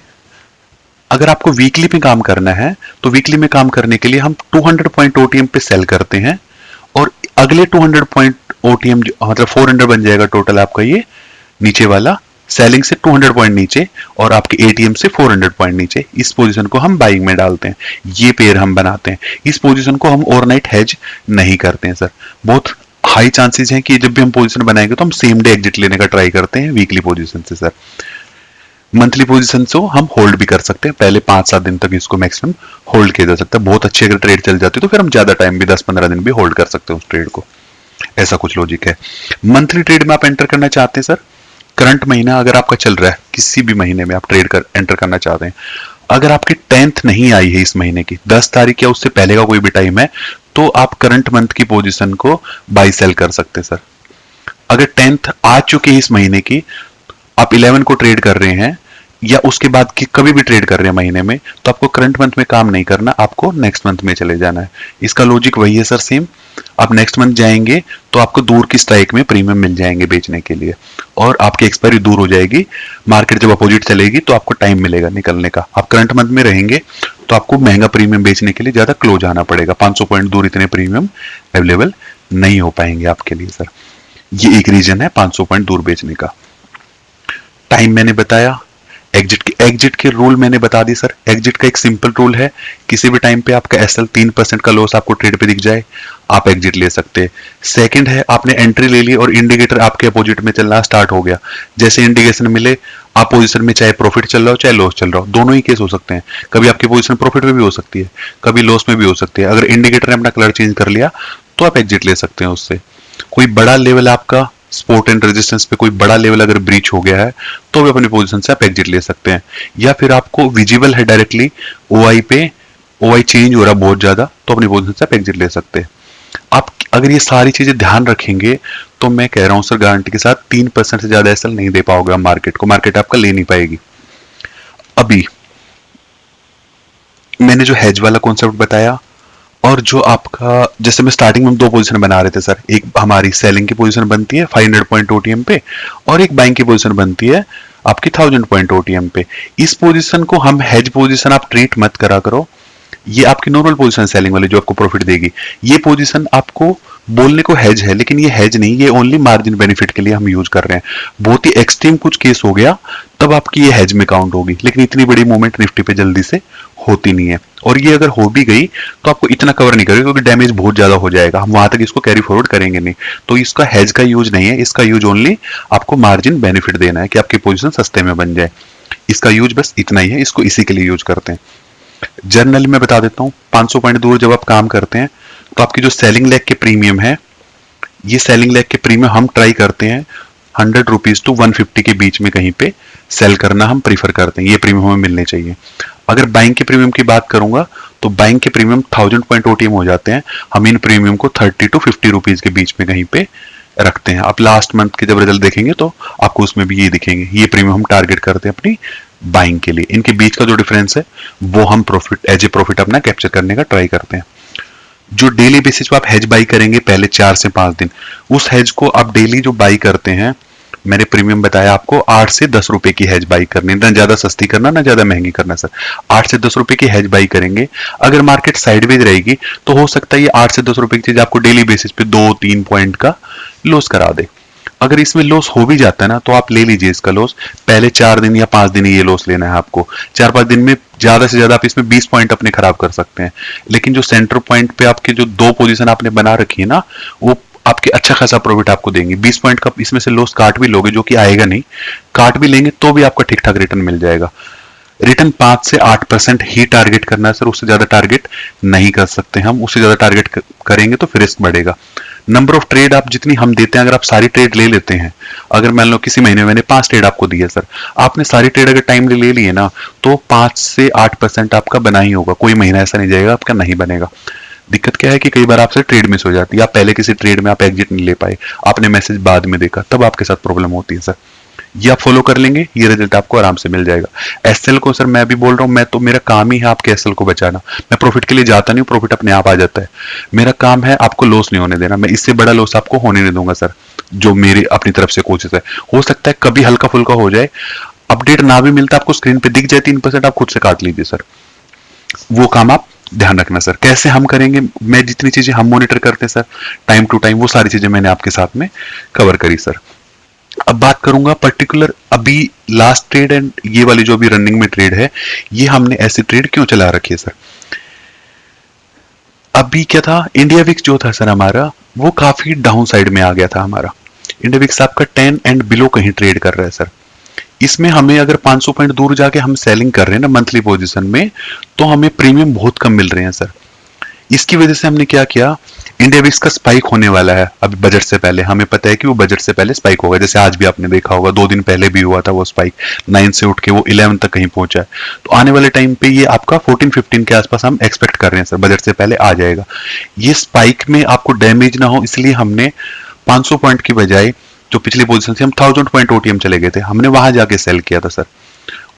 अगर आपको वीकली में काम करना है तो वीकली में काम करने के लिए हम 200 पॉइंट ओटीएम पे सेल करते हैं, और अगले 200 पॉइंट ओटीएम मतलब 400 बन जाएगा टोटल आपका ये नीचे वाला, सेलिंग से 200 पॉइंट नीचे और आपके एटीएम से 400 पॉइंट नीचे, इस पोजीशन को हम बाइंग में डालते हैं। ये पेयर हम बनाते हैं। इस पोजीशन को हम ओवरनाइट हेज नहीं करते हैं सर। बहुत हाई चांसेस हैं कि जब भी हम पोजीशन बनाएंगे तो हम सेम डे एग्जिट लेने का ट्राई करते हैं वीकली पोजीशन से सर। मंथली पोजीशन से हम होल्ड भी कर सकते हैं, पहले 5-7 दिन तक इसको मैक्सिमम होल्ड किया जा सकता है। बहुत अच्छी अगर ट्रेड चल जाती है तो फिर हम ज्यादा टाइम भी 10-15 दिन भी होल्ड कर सकते हैं उस ट्रेड को। ऐसा कुछ लॉजिक है। मंथली ट्रेड में आप एंटर करना चाहते हैं सर, करंट महीना अगर आपका चल रहा है, किसी भी महीने में आप ट्रेड एंटर करना चाहते हैं, अगर आपकी 10th नहीं आई है इस महीने की, 10 तारीख या उससे पहले का कोई भी टाइम है, तो आप करंट मंथ की पोजीशन को बाई सेल कर सकते हैं सर। अगर 10th आ चुकी है इस महीने की, आप 11 को ट्रेड कर रहे हैं या उसके बाद की कभी भी ट्रेड कर रहे हैं महीने में, तो आपको करंट मंथ में काम नहीं करना, आपको नेक्स्ट मंथ में चले जाना है। इसका लॉजिक वही है सर सेम। आप नेक्स्ट मंथ जाएंगे तो आपको दूर की स्ट्राइक में प्रीमियम मिल जाएंगे बेचने के लिए, और आपकी एक्सपायरी दूर हो जाएगी। मार्केट जब अपोजिट चलेगी तो आपको टाइम मिलेगा निकलने का। आप करंट मंथ में रहेंगे तो आपको महंगा प्रीमियम बेचने के लिए ज्यादा क्लोज आना पड़ेगा। 500 पॉइंट दूर इतने प्रीमियम अवेलेबल नहीं हो पाएंगे आपके लिए सर। ये एक रीजन है 500 पॉइंट दूर बेचने का। टाइम मैंने बताया, एग्जिट के रूल मैंने बता दी सर। एग्जिट का एक सिंपल रूल है, किसी भी टाइम पे आपका एसएल 3% का लॉस आपको ट्रेड पे दिख जाए, आप एग्जिट ले सकते हैं। सेकंड है, आपने एंट्री ले ली और इंडिकेटर आपके अपोजिट में चलना स्टार्ट हो गया, जैसे इंडिकेशन मिले आप पोजीशन में चाहे प्रॉफिट चल रहा हो चाहे लॉस चल रहा हो, दोनों ही केस हो सकते हैं। कभी आपकी पोजीशन प्रॉफिट में भी हो सकती है, कभी लॉस में भी हो सकती है। अगर इंडिकेटर ने अपना कलर चेंज कर लिया तो आप एग्जिट ले सकते हैं उससे। कोई बड़ा लेवल आपका सपोर्ट एंड रेजिस्टेंस पे कोई बड़ा लेवल अगर ब्रीच हो गया है तो भी अपनी पोजीशन से आप एग्जिट ले सकते हैं। या फिर आपको विजिबल है डायरेक्टली ओआई पे, ओआई चेंज हो रहा बहुत ज्यादा, तो अपनी पोजीशन से आप एग्जिट ले सकते हैं। आप अगर ये सारी चीजें ध्यान रखेंगे तो मैं कह रहा हूं सर गारंटी के साथ 3% से ज्यादा एसएल नहीं दे पाओगे मार्केट को, मार्केट आपका ले नहीं पाएगी। अभी मैंने जो हेज वाला कॉन्सेप्ट बताया, और जो आपका जैसे मैं स्टार्टिंग में 2 पोजीशन बना रहे थे सर, एक हमारी सेलिंग की पोजीशन बनती है 500 पॉइंट ओटीएम पे, और एक बाइंग की पोजीशन बनती है आपकी 1000 पॉइंट ओटीएम पे। इस पोजीशन को हम हेज पोजीशन आप ट्रीट मत करा करो, ये आपकी नॉर्मल पोजीशन सेलिंग वाली जो आपको प्रॉफिट देगी। ये पोजीशन आपको बोलने को हेज है, लेकिन ये हेज नहीं, ये ओनली मार्जिन बेनिफिट के लिए हम यूज कर रहे हैं। बहुत ही एक्सट्रीम कुछ केस हो गया तब आपकी ये हेज में काउंट होगी, लेकिन इतनी बड़ी मूवमेंट निफ्टी पे जल्दी से होती नहीं है। और ये अगर हो भी गई तो आपको इतना कवर नहीं करेगा क्योंकि डैमेज बहुत ज्यादा हो जाएगा, हम वहां तक इसको कैरी फॉरवर्ड करेंगे नहीं। तो इसका हेज का यूज नहीं है, इसका यूज ओनली आपको मार्जिन बेनिफिट देना है कि आपकी पोजीशन सस्ते में बन जाए। इसका यूज बस इतना ही है, इसको इसी के लिए यूज करते हैं। जर्नली मैं बता देता हूँ, 500 पॉइंट दूर जब आप काम करते हैं तो आपकी जो सेलिंग लेग के प्रीमियम है, ये सेलिंग लेग के प्रीमियम हम ट्राई करते हैं 100 रुपीज टू 150 के बीच में कहीं पे सेल करना हम प्रीफर करते हैं, ये प्रीमियम हमें मिलने चाहिए। अगर बाइंग के प्रीमियम की बात करूंगा तो बाइंग के प्रीमियम 1000 पॉइंट ओटीएम हो जाते हैं, हम इन प्रीमियम को 30 टू 50 रुपीज के बीच में कहीं पे रखते हैं। आप लास्ट मंथ के जब रिजल्ट देखेंगे तो आपको उसमें भी ये दिखेंगे, ये प्रीमियम हम टारगेट करते हैं अपनी बाइंग के लिए। इनके बीच का जो डिफरेंस है वो हम प्रॉफिट एज ए प्रॉफिट अपना कैप्चर करने का ट्राई करते हैं। जो डेली बेसिस पे आप हेज बाई करेंगे पहले 4 से 5 दिन, उस हेज को आप डेली जो बाई करते हैं, मैंने प्रीमियम बताया आपको 8 से 10 रुपए की हेज बाई करनी, ना ज्यादा सस्ती करना ना ज्यादा महंगी करना सर। 8 से 10 रुपए की हेज बाई करेंगे, अगर मार्केट साइडवेज रहेगी तो हो सकता है ये 8 से 10 रुपए की चीज आपको डेली बेसिस पे 2-3 पॉइंट का लॉस करा दे। अगर इसमें लॉस हो भी जाता है ना तो आप ले लीजिए इसका लॉस, पहले 4 दिन या 5 दिन ये लॉस लेना है आपको। 4-5 दिन में ज्यादा से ज्यादा आप इसमें 20 पॉइंट अपने खराब कर सकते हैं, लेकिन जो सेंटर पॉइंट पे आपके जो 2 पोजीशन आपने बना रखी है ना, वो आपके अच्छा खासा प्रॉफिट आपको देंगे। 20 पॉइंट का इसमें से लॉस काट भी लोगे, जो कि आएगा नहीं, काट भी लेंगे तो भी आपका ठीक ठाक रिटर्न मिल जाएगा। रिटर्न 5 से 8% ही टारगेट करना है सर, उससे ज्यादा टारगेट नहीं कर सकते हम, उससे ज्यादा टारगेट करेंगे तो फिर रिस्क बढ़ेगा। नंबर ऑफ ट्रेड आप जितनी हम देते हैं, अगर आप सारी ट्रेड ले लेते हैं, अगर मान लो किसी महीने में मैंने 5 ट्रेड आपको दी है सर, आपने सारी ट्रेड अगर टाइमली ले लिए ना तो 5 से 8% आपका बना ही होगा, कोई महीना ऐसा नहीं जाएगा आपका नहीं बनेगा। दिक्कत क्या है कि कई बार आपसे ट्रेड मिस हो जाती है, आप पहले किसी ट्रेड में आप एग्जिट नहीं ले पाए, आपने मैसेज बाद में देखा, तब आपके साथ प्रॉब्लम होती है सर। ये आप फॉलो कर लेंगे, ये रिजल्ट आपको आराम से मिल जाएगा। एसएल को सर मैं भी बोल रहा हूँ, मैं तो मेरा काम ही है आपके एसएल को बचाना, मैं प्रॉफिट के लिए जाता नहीं हूँ, प्रॉफिट अपने आप आ जाता है। मेरा काम है आपको लॉस नहीं होने देना, मैं इससे बड़ा लॉस आपको होने नहीं दूंगा सर, जो मेरी अपनी तरफ से कोशिश है। हो सकता है कभी हल्का फुल्का हो जाए, अपडेट ना भी मिलता आपको स्क्रीन पे दिख जाए 3%, आप खुद से काट लीजिए सर, वो काम आप ध्यान रखना सर। कैसे हम करेंगे, मैं जितनी चीजें हम मॉनिटर करते हैं सर टाइम टू टाइम, वो सारी चीजें मैंने आपके साथ में कवर करी सर। अब बात करूंगा पर्टिकुलर अभी लास्ट ट्रेड एंड ये वाली जो अभी रनिंग में ट्रेड है, ये हमने ऐसी ट्रेड क्यों चला रखी है सर। अभी क्या था, इंडिया विक्स जो था सर हमारा, वो काफी डाउन साइड में आ गया था हमारा। इंडिया विक्स आपका 10 एंड बिलो कहीं ट्रेड कर रहा है सर। इसमें हमें अगर 500 पॉइंट दूर जाके हम सेलिंग कर रहे हैं ना मंथली पोजीशन में, तो हमें प्रीमियम बहुत कम मिल रहे हैं सर। इसकी वजह से हमने क्या किया, इंडिया विक्स का स्पाइक होने वाला है अभी बजट से पहले, हमें पता है कि वो बजट से पहले स्पाइक होगा, जैसे आज भी आपने देखा होगा 2 दिन पहले भी हुआ था वो स्पाइक, 9 से उठ के वो 11 तक कहीं पहुंचा है। तो आने वाले टाइम पे ये आपका 14-15 के आसपास हम एक्सपेक्ट कर रहे हैं सर, बजट से पहले आ जाएगा। ये स्पाइक में आपको डैमेज ना हो इसलिए हमने 500 पॉइंट की बजाय जो पिछली पोजीशन से हम 1000 पॉइंट ओटीएम चले गए थे, हमने वहां जाके सेल किया था सर,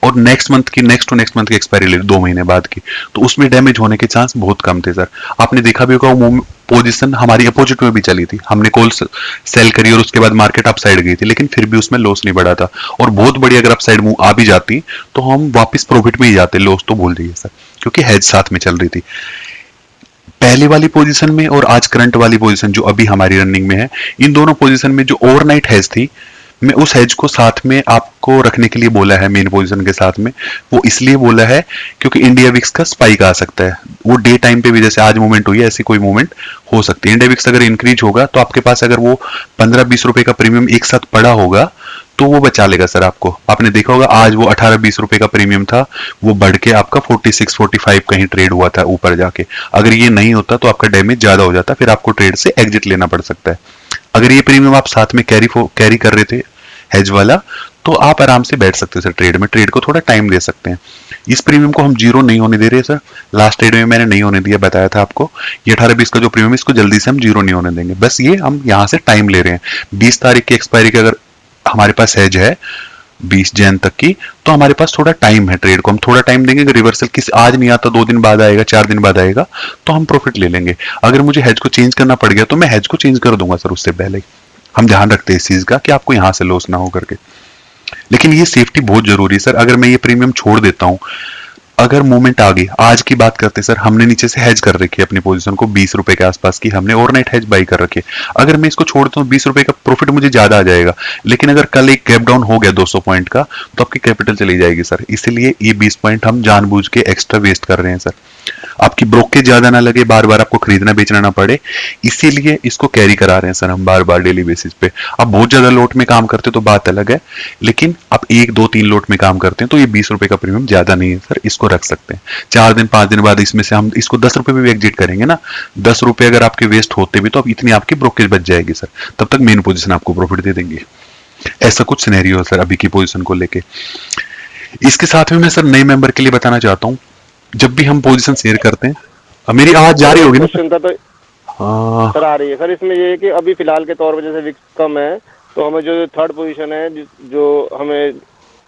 और नेक्स्ट टू नेक्स्ट मंथ की एक्सपायरी ले 2 महीने बाद की, तो उसमें डैमेज होने के चांस बहुत कम थे सर। आपने देखा भी होगा वो पोजीशन हमारी अपोजिट में भी चली थी, हमने कॉल सेल करी और उसके बाद मार्केट अप साइड गई थी, लेकिन फिर भी उसमें लॉस नहीं बढ़ा था, और बहुत बड़ी अगर अप साइड मूव आ भी जाती तो हम वापस प्रॉफिट में ही जाते, लॉस तो भूल जाइए सर, क्योंकि हेज साथ में चल रही थी। पहले वाली पोजीशन में और आज करंट वाली पोजीशन जो अभी हमारी रनिंग में है, इन दोनों पोजीशन में जो ओवरनाइट हेज थी, मैं उस हेज को साथ में आपको रखने के लिए बोला है, मेन पोजीशन के साथ में वो इसलिए बोला है क्योंकि इंडिया विक्स का स्पाइक आ सकता है। वो डे टाइम पे भी जैसे आज मूवमेंट हुई है ऐसी कोई मूवमेंट हो सकती है। इंडिया विक्स अगर इंक्रीज होगा तो आपके पास अगर वो 15-20 रुपए का प्रीमियम एक साथ पड़ा होगा तो वो बचा लेगा सर आपको। आपने देखा होगा आज वो 18-20 रुपए का प्रीमियम था, वो बढ़ के आपका 46-45 कहीं ट्रेड हुआ था ऊपर जाके। अगर ये नहीं होता तो आपका डैमेज ज्यादा हो जाता, फिर आपको ट्रेड से एग्जिट लेना पड़ सकता है। अगर ये प्रीमियम आप साथ में कैरी कर रहे थे हेज वाला तो आप आराम से बैठ सकते हैं सर ट्रेड में, ट्रेड को थोड़ा टाइम दे सकते हैं। इस प्रीमियम को हम जीरो नहीं होने दे रहे सर, लास्ट ट्रेड में मैंने नहीं होने दिया, बताया था आपको। ये 18-20 का जो प्रीमियम इसको जल्दी से हम जीरो नहीं होने देंगे, बस ये हम यहाँ से टाइम ले रहे हैं। 20 तारीख की एक्सपायरी का अगर हमारे पास हेज है 20 जैन तक की, तो हमारे पास थोड़ा टाइम है, ट्रेड को हम थोड़ा टाइम देंगे। अगर रिवर्सल किस आज नहीं आता 2 दिन बाद आएगा, 4 दिन बाद आएगा तो हम प्रॉफिट ले लेंगे। अगर मुझे हेज को चेंज करना पड़ गया तो मैं हेज को चेंज कर दूंगा सर उससे पहले ही। हम ध्यान रखते हैं इस चीज का कि आपको यहां से लॉस ना हो करके, लेकिन ये सेफ्टी बहुत जरूरी है सर। अगर मैं ये प्रीमियम छोड़ देता हूं, अगर मूवमेंट आ गई, आज की बात करते सर, हमने नीचे से हेज कर रखी है अपनी पोजीशन को 20 रुपए के आसपास की, हमने ओवरनाइट हेज बाई कर रखी है। अगर मैं इसको छोड़ता हूँ 20 रुपए का प्रॉफिट मुझे ज्यादा आ जाएगा, लेकिन अगर कल एक गैप डाउन हो गया 200 पॉइंट का तो आपकी कैपिटल चली जाएगी सर। इसीलिए ये 20 पॉइंट हम जानबूझ के एक्स्ट्रा वेस्ट कर रहे हैं सर। आपकी ब्रोकेज ज्यादा ना लगे, बार बार आपको खरीदना बेचना ना पड़े, इसीलिए इसको कैरी करा रहे हैं सर हम बार बार डेली बेसिस पे। आप बहुत ज्यादा लोट में काम करते तो बात अलग है, लेकिन आप 1-2-3 लोट में काम करते हैं तो ये 20 रुपए का प्रीमियम ज्यादा नहीं है सर, इसको रख सकते हैं। 4 दिन 5 दिन बाद इसमें से हम इसको 10 रुपए में भी एग्जिट करेंगे ना, 10 रुपए अगर आपके वेस्ट होते भी तो अब इतनी आपकी ब्रोकेज बच जाएगी सर, तब तक मेन पोजीशन आपको प्रॉफिट दे देंगे। ऐसा कुछ सिनेरियो है सर अभी की पोजीशन को लेके। इसके साथ में मैं सर नए मेंबर के लिए बताना चाहता हूँ, जब भी हम पोजीशन शेयर करते हैं, अब मेरी आवाज जा रही होगी ना क्वेश्चन था तो हाँ सर आ रही है सर। इसमें ये है कि अभी फिलहाल के तौर पर जैसे विक्स कम है तो हमें जो थर्ड पोजीशन है जो हमें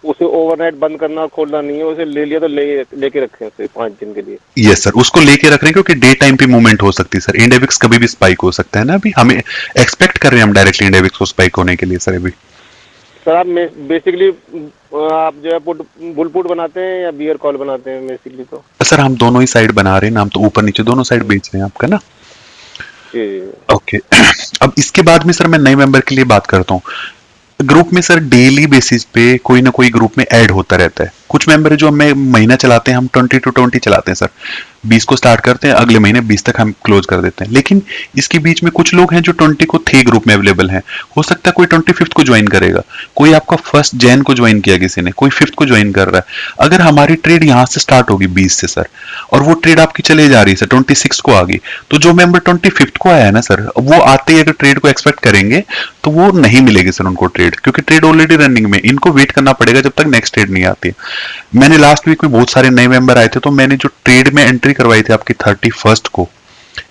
उसे ओवरनाइट बंद करना खोलना नहीं है, उसे ले लिया तो लेके रखें उसे 5 दिन के लिए। यस सर, उसको लेके रख रहे हैं क्योंकि डे टाइम पे मूवमेंट हो सकती है सर। इंडिया विक्स कभी भी स्पाइक हो सकता है ना, अभी हमें एक्सपेक्ट कर रहे हैं हम डायरेक्टली इंडिया विक्स को स्पाइक होने के लिए सर। अभी सर आप बेसिकली आप जो है बुल पुट बनाते हैं या बियर कॉल बनाते हैं बेसिकली? तो सर हम दोनों ही साइड बना रहे हैं ना, हम तो ऊपर नीचे दोनों साइड बेच रहे हैं आपका ना। जी ओके अब इसके बाद में सर मैं नए मेंबर के लिए बात करता हूँ। ग्रुप में सर डेली बेसिस पे कोई ना कोई ग्रुप में ऐड होता रहता है। कुछ मेंबर जो हमें महीना चलाते हैं, हम 20 to 20 चलाते हैं सर, 20 को स्टार्ट करते हैं, अगले महीने 20 तक हम क्लोज कर देते हैं। लेकिन इसके बीच में कुछ लोग हैं जो 20 को थे ग्रुप में अवेलेबल हैं, हो सकता है कोई 25th को ज्वाइन करेगा, कोई आपका 1 जैन को ज्वाइन किया किसी ने, कोई 5th को ज्वाइन कर रहा है। अगर हमारी ट्रेड यहाँ से स्टार्ट होगी 20 से सर, और वो ट्रेड आपकी चले जा रही है सर 26 को आ गई, तो जो मेंबर 25th को आया है ना सर, वो आते ही अगर ट्रेड को एक्सपेक्ट करेंगे तो वो नहीं मिलेगी सर उनको ट्रेड, क्योंकि ट्रेड ऑलरेडी रनिंग में, इनको वेट करना पड़ेगा जब तक नेक्स्ट ट्रेड नहीं आती। मैंने लास्ट वीक में बहुत सारे नए मेंबर आए थे, तो मैंने जो ट्रेड में एंट्री करवाई थी आपकी 31st को,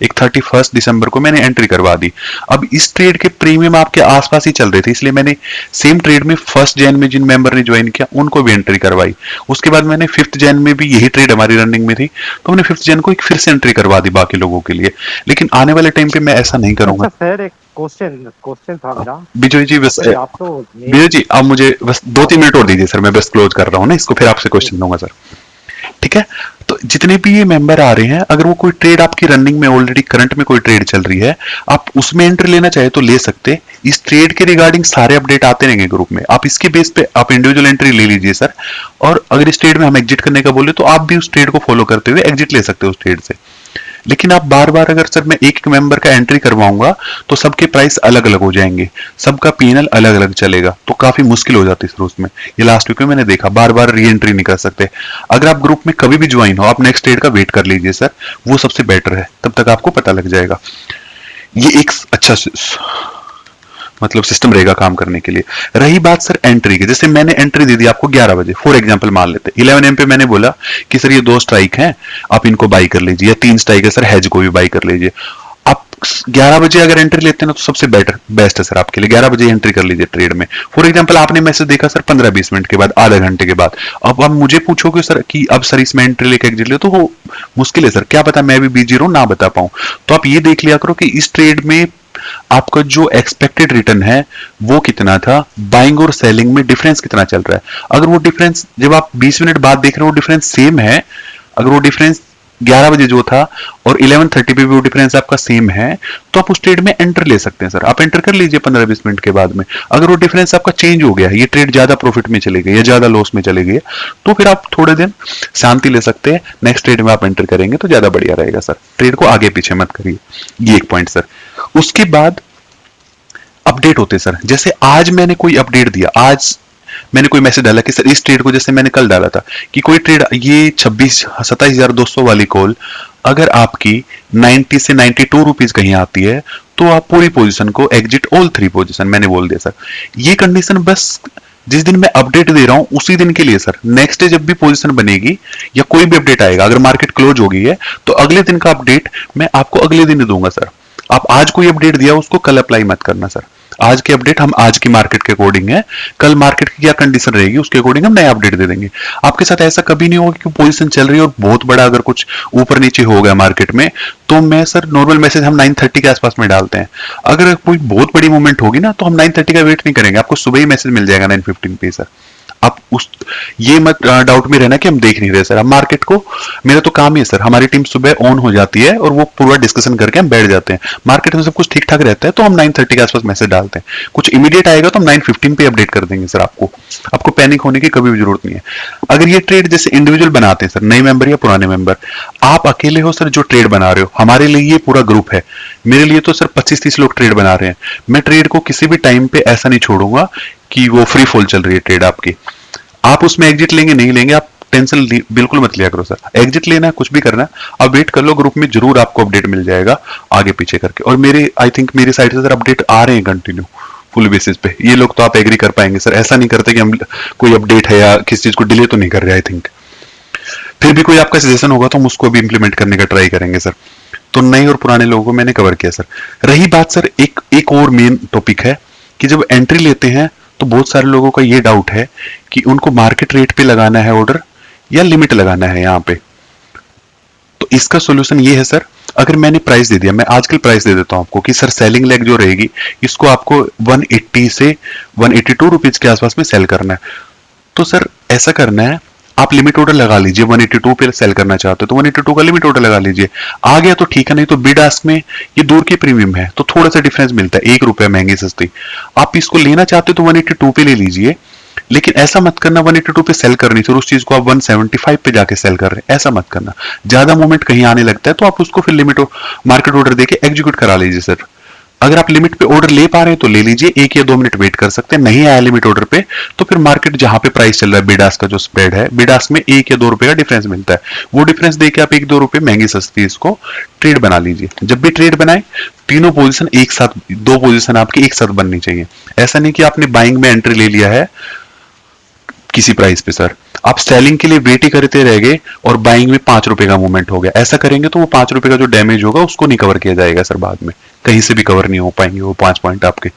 एक 31 दिसंबर को मैंने एंट्री करवा दी। अब इस ट्रेड के प्रीमियम आपके आसपास ही चल रहे थे, इसलिए मैंने सेम ट्रेड में 1 जैन में जिन मेंबर ने ज्वाइन किया उनको भी एंट्री करवाई। उसके बाद मैंने 5th जैन में भी यही ट्रेड हमारी रनिंग में थी, तो मैंने 5th जैन को एक फिर से एंट्री करवा दी बाकी लोगों के लिए। लेकिन आने वाले टाइम पे मैं ऐसा नहीं करूंगा सर। एक क्वेश्चन था मेरा विजय जी, बस आप तो विजय जी आप मुझे बस 2-3 मिनट और दीजिए सर, मैं बस क्लोज कर रहा हूँ ना इसको, फिर आपसे क्वेश्चन दूंगा सर, ठीक है? तो जितने भी ये मेंबर आ रहे हैं, अगर वो कोई ट्रेड आपकी रनिंग में ऑलरेडी करंट में कोई ट्रेड चल रही है, आप उसमें एंट्री लेना चाहे तो ले सकते। इस ट्रेड के रिगार्डिंग सारे अपडेट आते रहेंगे ग्रुप में, आप इसके बेस पे आप इंडिविजुअल एंट्री ले लीजिए सर। और अगर इस ट्रेड में हम एग्जिट करने का बोले तो आप भी उस ट्रेड को फॉलो करते हुए एग्जिट ले सकते हो उस ट्रेड से। लेकिन आप बार बार अगर सर मैं एक मेंबर का एंट्री करवाऊंगा तो सबके प्राइस अलग अलग हो जाएंगे, सबका पीएनएल अलग अलग चलेगा, तो काफी मुश्किल हो जाती है सर उसमें। ये लास्ट वीक में मैंने देखा, बार बार री एंट्री नहीं कर सकते। अगर आप ग्रुप में कभी भी ज्वाइन हो, आप नेक्स्ट ट्रेड का वेट कर लीजिए सर, वो सबसे बेटर है, तब तक आपको पता लग जाएगा। ये एक अच्छा मतलब सिस्टम रहेगा काम करने के लिए। रही बात सर एंट्री की, जैसे मैंने एंट्री दे दी आपको 11 बजे, फॉर एग्जांपल मान लेते 11 AM पे मैंने बोला कि सर ये 2 स्ट्राइक हैं, आप इनको बाई कर लीजिए, या 3 स्ट्राइक है सर, हेज को भी बाई कर लीजिए। आप 11 बजे अगर एंट्री लेते हैं ना तो सबसे बेस्ट है सर आपके लिए, 11 बजे एंट्री कर लीजिए ट्रेड में। फॉर एग्जांपल आपने मैसेज देखा सर 15-20 मिनट के बाद, आधा घंटे के बाद, अब आप मुझे पूछोगे सर कि अब सर इसमें एंट्री लेके एग्जिट ले, तो वो मुश्किल है सर, क्या पता मैं भी बिजी रहूं ना बता पाऊं। तो आप ये देख लिया करो कि इस ट्रेड में आपका जो एक्सपेक्टेड रिटर्न है वो कितना था, बाइंग और सेलिंग में डिफरेंस कितना चल रहा है। अगर वो डिफरेंस जब आप 20 मिनट बाद देख रहे हो डिफरेंस सेम है, अगर वो डिफरेंस 11 बजे जो था और 11:30 पे भी वो डिफरेंस आपका सेम है, तो आप उस ट्रेड में एंटर ले सकते हैं सर। आप एंटर कर लीजिए 15-20 मिनट के बाद में। अगर वो डिफरेंस आपका चेंज हो गया है, ये ट्रेड ज्यादा प्रॉफिट में चले गए या ज्यादा लॉस में चले गए, तो फिर आप थोड़े दिन शांति ले सकते हैं। नेक्स्ट ट्रेड में आप एंटर करेंगे तो ज्यादा बढ़िया रहेगा सर। ट्रेड को आगे पीछे मत करिए, ये एक पॉइंट सर। उसके बाद अपडेट होते सर, जैसे आज मैंने कोई अपडेट दिया, आज मैंने कोई मैसेज डाला कि सर इस ट्रेड को, जैसे मैंने कल डाला था कि कोई ट्रेड ये 27,200 वाली कॉल अगर आपकी 90 से 92 रुपीज कहीं आती है, तो आप पूरी पोजीशन को एग्जिट ऑल 3 पोजीशन, मैंने बोल दिया सर। ये कंडीशन बस जिस दिन मैं अपडेट दे रहा हूं उसी दिन के लिए सर। नेक्स्ट डे जब भी पोजीशन बनेगी या कोई भी अपडेट आएगा, अगर मार्केट क्लोज हो गई है तो अगले दिन का अपडेट मैं आपको अगले दिन ही दूंगा सर। आप आज कोई अपडेट दिया उसको कल अप्लाई मत करना सर। आज की अपडेट हम आज की मार्केट के अकॉर्डिंग है, कल मार्केट की क्या कंडीशन रहेगी उसके अकॉर्डिंग हम नया अपडेट दे देंगे। आपके साथ ऐसा कभी नहीं होगा कि पोजीशन चल रही है और बहुत बड़ा अगर कुछ ऊपर नीचे हो गया मार्केट में, तो मैं सर नॉर्मल मैसेज हम 9:30 के आसपास में डालते हैं। अगर कोई बहुत बड़ी मूवमेंट होगी ना, तो हम 9:30 का वेट नहीं करेंगे, आपको सुबह ही मैसेज मिल जाएगा 9:15 पे सर। आप उस ये मत डाउट में रहना कि हम देख नहीं रहे सर। हम मार्केट को, मेरा तो काम ही है सर, हमारी टीम सुबह ऑन हो जाती है और वो पूरा डिस्कशन करके हम बैठ जाते हैं। मार्केट में सब कुछ ठीक ठाक रहता है तो हम 9:30 के आसपास मैसेज डालते हैं। कुछ इमीडिएट आएगा तो हम 9:15 पे अपडेट कर देंगे सर। आपको पैनिक होने की कभी भी जरूरत नहीं है। अगर ये ट्रेड जैसे इंडिविजुअल बनाते हैं सर, नए मेंबर या पुराने मेंबर, आप अकेले हो सर जो ट्रेड बना रहे हो, हमारे लिए ये पूरा ग्रुप है। मेरे लिए तो सर 25-30 लोग ट्रेड बना रहे हैं। मैं ट्रेड को किसी भी टाइम पे ऐसा नहीं छोड़ूंगा कि वो फ्री फॉल चल रही है ट्रेड आपकी। आप उसमें एग्जिट लेंगे नहीं लेंगे, आप टेंशन बिल्कुल मत लिया करो सर। एग्जिट लेना है, कुछ भी करना है, आप वेट कर लो, ग्रुप में जरूर आपको अपडेट मिल जाएगा आगे पीछे करके। और मेरे आई थिंक मेरी साइड से सर अपडेट आ रहे हैं कंटिन्यू फुल बेसिस पे। ये लोग तो आप एग्री कर पाएंगे सर, ऐसा नहीं करते कि हम कोई अपडेट है या किसी चीज को डिले तो नहीं कर रहे। आई थिंक फिर भी कोई आपका सजेशन होगा तो हम उसको भी इंप्लीमेंट करने का ट्राई करेंगे सर। तो नए और पुराने लोगों को मैंने कवर किया सर। रही बात सर एक और मेन टॉपिक है कि जब एंट्री लेते हैं तो बहुत सारे लोगों का ये डाउट है कि उनको मार्केट रेट पे लगाना है ऑर्डर या लिमिट लगाना है यहाँ पे। तो इसका सॉल्यूशन ये है सर, अगर मैंने प्राइस दे दिया, मैं आजकल प्राइस दे देता हूं आपको कि सर सेलिंग लेग जो रहेगी इसको आपको 180 से 182 रुपीज के आसपास में सेल करना है। तो सर ऐसा करना है, आप लिमिट ऑर्डर लगा लीजिए। 182 पे सेल करना चाहते हो तो 182 का लिमिट ऑर्डर लगा लीजिए। आ गया तो ठीक है, नहीं तो बिड आस्क में ये दूर की प्रीमियम है तो थोड़ा सा डिफरेंस मिलता है, 1 रुपया महंगी सस्ती। आप इसको लेना चाहते हो तो 182 पे ले लीजिए, लेकिन ऐसा मत करना 182 पे सेल करनी फिर उस चीज को आप 175 पे जाके सेल कर रहे हैं, ऐसा मत करना। ज्यादा मूवमेंट कहीं आने लगता है तो आप उसको फिर लिमिट मार्केट ऑर्डर देके एग्जीक्यूट करा लीजिए सर। अगर आप लिमिट पे ऑर्डर ले पा रहे हैं तो ले लीजिए, 1 या 2 मिनट वेट कर सकते हैं। नहीं आया लिमिट ऑर्डर पे तो फिर मार्केट जहां पे प्राइस चल रहा है, बिडास का जो स्प्रेड है, बिडास में 1 या 2 रुपए का डिफरेंस मिलता है, वो डिफरेंस देके आप 1-2 रुपए महंगी सस्ती इसको ट्रेड बना लीजिए। जब भी ट्रेड बनाए तीनों पोजीशन एक साथ, 2 पोजीशन आपकी एक साथ बननी चाहिए। ऐसा नहीं कि आपने बाइंग में एंट्री ले लिया है किसी प्राइस पे सर, आप सेलिंग के लिए वेट ही करते रह गए और बाइंग में 5 रुपए का मूवमेंट हो गया। ऐसा करेंगे तो वो 5 रुपए का जो डैमेज होगा उसको नहीं कवर किया जाएगा सर, बाद में कहीं से भी कवर नहीं हो पाएंगे वो 5 पॉइंट आपके।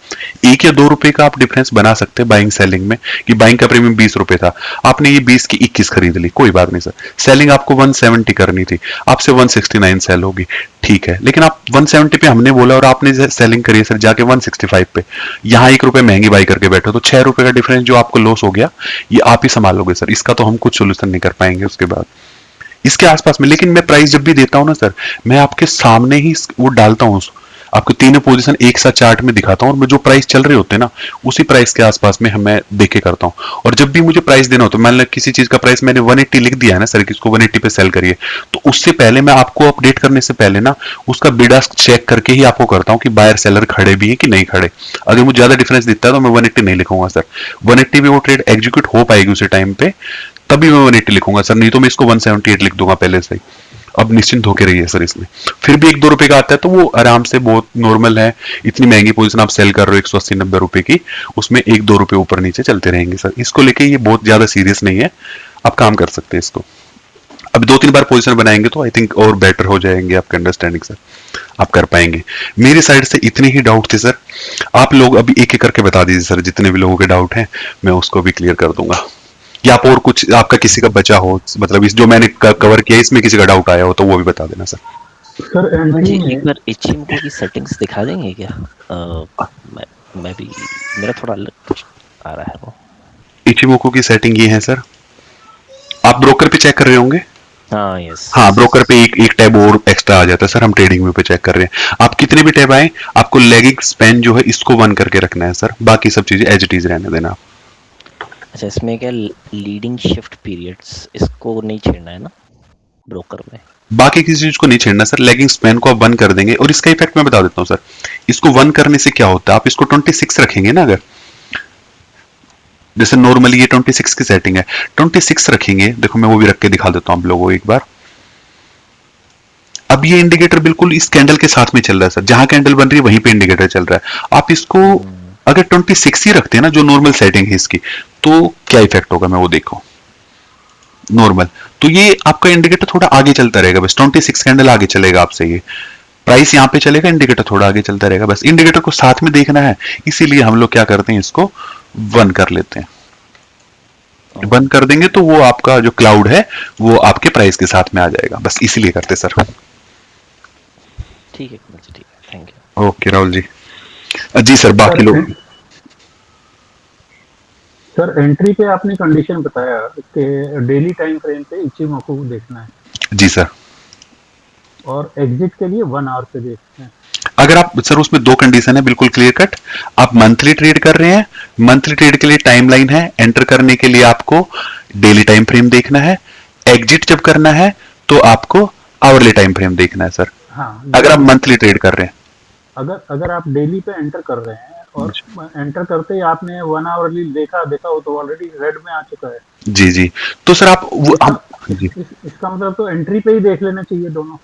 1 या 2 रुपए का आप डिफरेंस बना सकते हैं बाइंग सेलिंग में, कि बाइंग का प्रीमियम 20 रुपए था, आपने ये 20 की 21 खरीद ली, कोई बात नहीं सर। सेलिंग आपको 170 करनी थी, आपसे 169 सेल होगी, ठीक है, लेकिन आप 170 पे हमने बोला और आपने सेलिंग करी है सर जाके 165 पे, यहाँ 1 रुपए महंगी बाई करके बैठो तो 6 रुपए का डिफरेंस जो आपको लॉस हो गया ये आप ही संभालोगे सर। इसका तो हम कुछ सोल्यूशन नहीं कर पाएंगे उसके बाद इसके आसपास में। लेकिन मैं प्राइस जब भी देता हूं ना सर, मैं आपके सामने ही वो डालता हूं, आपको तीनों पोजीशन एक साथ चार्ट में दिखाता हूं और मैं जो प्राइस चल रहे होते हैं ना उसी प्राइस के आसपास में मैं देखे करता हूं। और जब भी मुझे प्राइस देना होता है, मान लो किसी चीज का प्राइस मैंने 180 लिख दिया है ना सर कि इसको 180 पे सेल करिए, तो उससे पहले मैं आपको अपडेट करने से पहले ना उसका बिड आस्क चेक करके ही आपको करता हूं कि बायर सेलर खड़े भी है कि नहीं खड़े। अगर मुझे ज्यादा डिफरेंस दिखता है तो मैं 180 नहीं लिखूंगा सर, 180 पे वो ट्रेड एग्जीक्यूट हो पाएगी उसी टाइम पे तभी मैं 180 लिखूंगा सर, नहीं तो मैं इसको 178 लिख दूंगा पहले से ही। अब निश्चिंत होकर रहिए सर इसमें। फिर भी 1-2 रुपए का आता है तो वो आराम से बहुत नॉर्मल है। इतनी महंगी पोजीशन आप सेल कर रहे हो 180-90 रुपए की, उसमें 1-2 रुपए ऊपर नीचे चलते रहेंगे सर। इसको लेके ये बहुत ज्यादा सीरियस नहीं है, आप काम कर सकते हैं इसको। अब 2-3 बार पोजीशन बनाएंगे तो आई थिंक और बेटर हो जाएंगे आपके अंडरस्टैंडिंग सर, आप कर पाएंगे। मेरी साइड से इतने ही डाउट थे सर, आप लोग अभी एक एक करके बता दीजिए सर, जितने भी लोगों के डाउट हैं मैं उसको भी क्लियर कर दूंगा। या आप और कुछ आपका किसी का बचा हो, मतलब इस जो मैंने कवर किया इसमें किसी का डाउट आया हो तो वो भी बता देना सर। सर मुझे एंट्री एक बार इचिमको की सेटिंग्स दिखा देंगे क्या? मैं भी, मेरा थोड़ा अलग कुछ आ रहा है वो। इचिमोको की सेटिंग ये है सर, आप ब्रोकर पे चेक कर रहे होंगे। हाँ यस हाँ, ब्रोकर पे एक टैब और एक्स्ट्रा आ जाता है सर। हम ट्रेडिंग व्यू पे चेक कर रहे हैं। आप कितने भी टैब आए, आपको लेगिंग स्पैन जो है इसको 1 करके रखना है सर। बाकी सब चीजें एज इट इज रहने देना। अच्छा, इसमें क्या लीडिंग शिफ्ट पीरियड्स इसको नहीं छेड़ना है ना ब्रोकर में? बाकी किसी चीज को नहीं छेड़ना सर। लेगिंग स्पैन को आप 1 कर देंगे, और इसका इफेक्ट मैं बता देता हूँ सर। इसको 1 करने से क्या होता है, आप इसको 26 रखेंगे ना, अगर जैसे नॉर्मली ये 26 की सेटिंग है, 26 रखेंगे। देखो मैं वो भी रख के दिखा देता हूँ आप लोगों को एक बार। अब ये इंडिकेटर बिल्कुल इस कैंडल के साथ में चल रहा है सर। जहां कैंडल बन रही है वहीं पे इंडिकेटर चल रहा है। आप इसको अगर 26 ही रखते हैं ना, जो नॉर्मल सेटिंग है इसकी, तो क्या इफेक्ट होगा मैं वो देखो। नॉर्मल तो ये आपका इंडिकेटर थोड़ा आगे चलता रहेगा, बस 26 कैंडल आगे चलेगा आपसे। ये प्राइस यहाँ पे चलेगा, इंडिकेटर थोड़ा आगे चलता रहेगा, बस इंडिकेटर को साथ में देखना है। इसीलिए हम लोग क्या करते हैं, इसको 1 कर लेते हैं। बंद कर देंगे तो वो आपका जो क्लाउड है वो आपके प्राइस के साथ में आ जाएगा, बस इसीलिए करते सर। ठीक है कमल जी, ठीक है, thank you. Okay Rahul ji. जी सर, बाकी लोग। सर एंट्री पे आपने कंडीशन बताया कि डेली टाइम फ्रेम पे इचिमोकू देखना है, जी सर, और एग्जिट के लिए 1 आवर पे देखना है। अगर आप सर, उसमें 2 कंडीशन है बिल्कुल क्लियर कट। आप मंथली ट्रेड कर रहे हैं, मंथली ट्रेड के लिए टाइमलाइन है। एंटर करने के लिए आपको डेली टाइम फ्रेम देखना है। एग्जिट जब करना है तो आपको आवरली टाइम फ्रेम देखना है सर, हाँ, अगर आप मंथली ट्रेड कर रहे हैं। अगर आप डेली पे एंटर कर रहे हैं और एंटर करते ही आपने 1 आवरली देखा वो तो ऑलरेडी रेड में आ चुका है। जी जी, तो सर आप वो इसका, हम जी इसका मतलब तो एंट्री पे ही देख लेना चाहिए दोनों,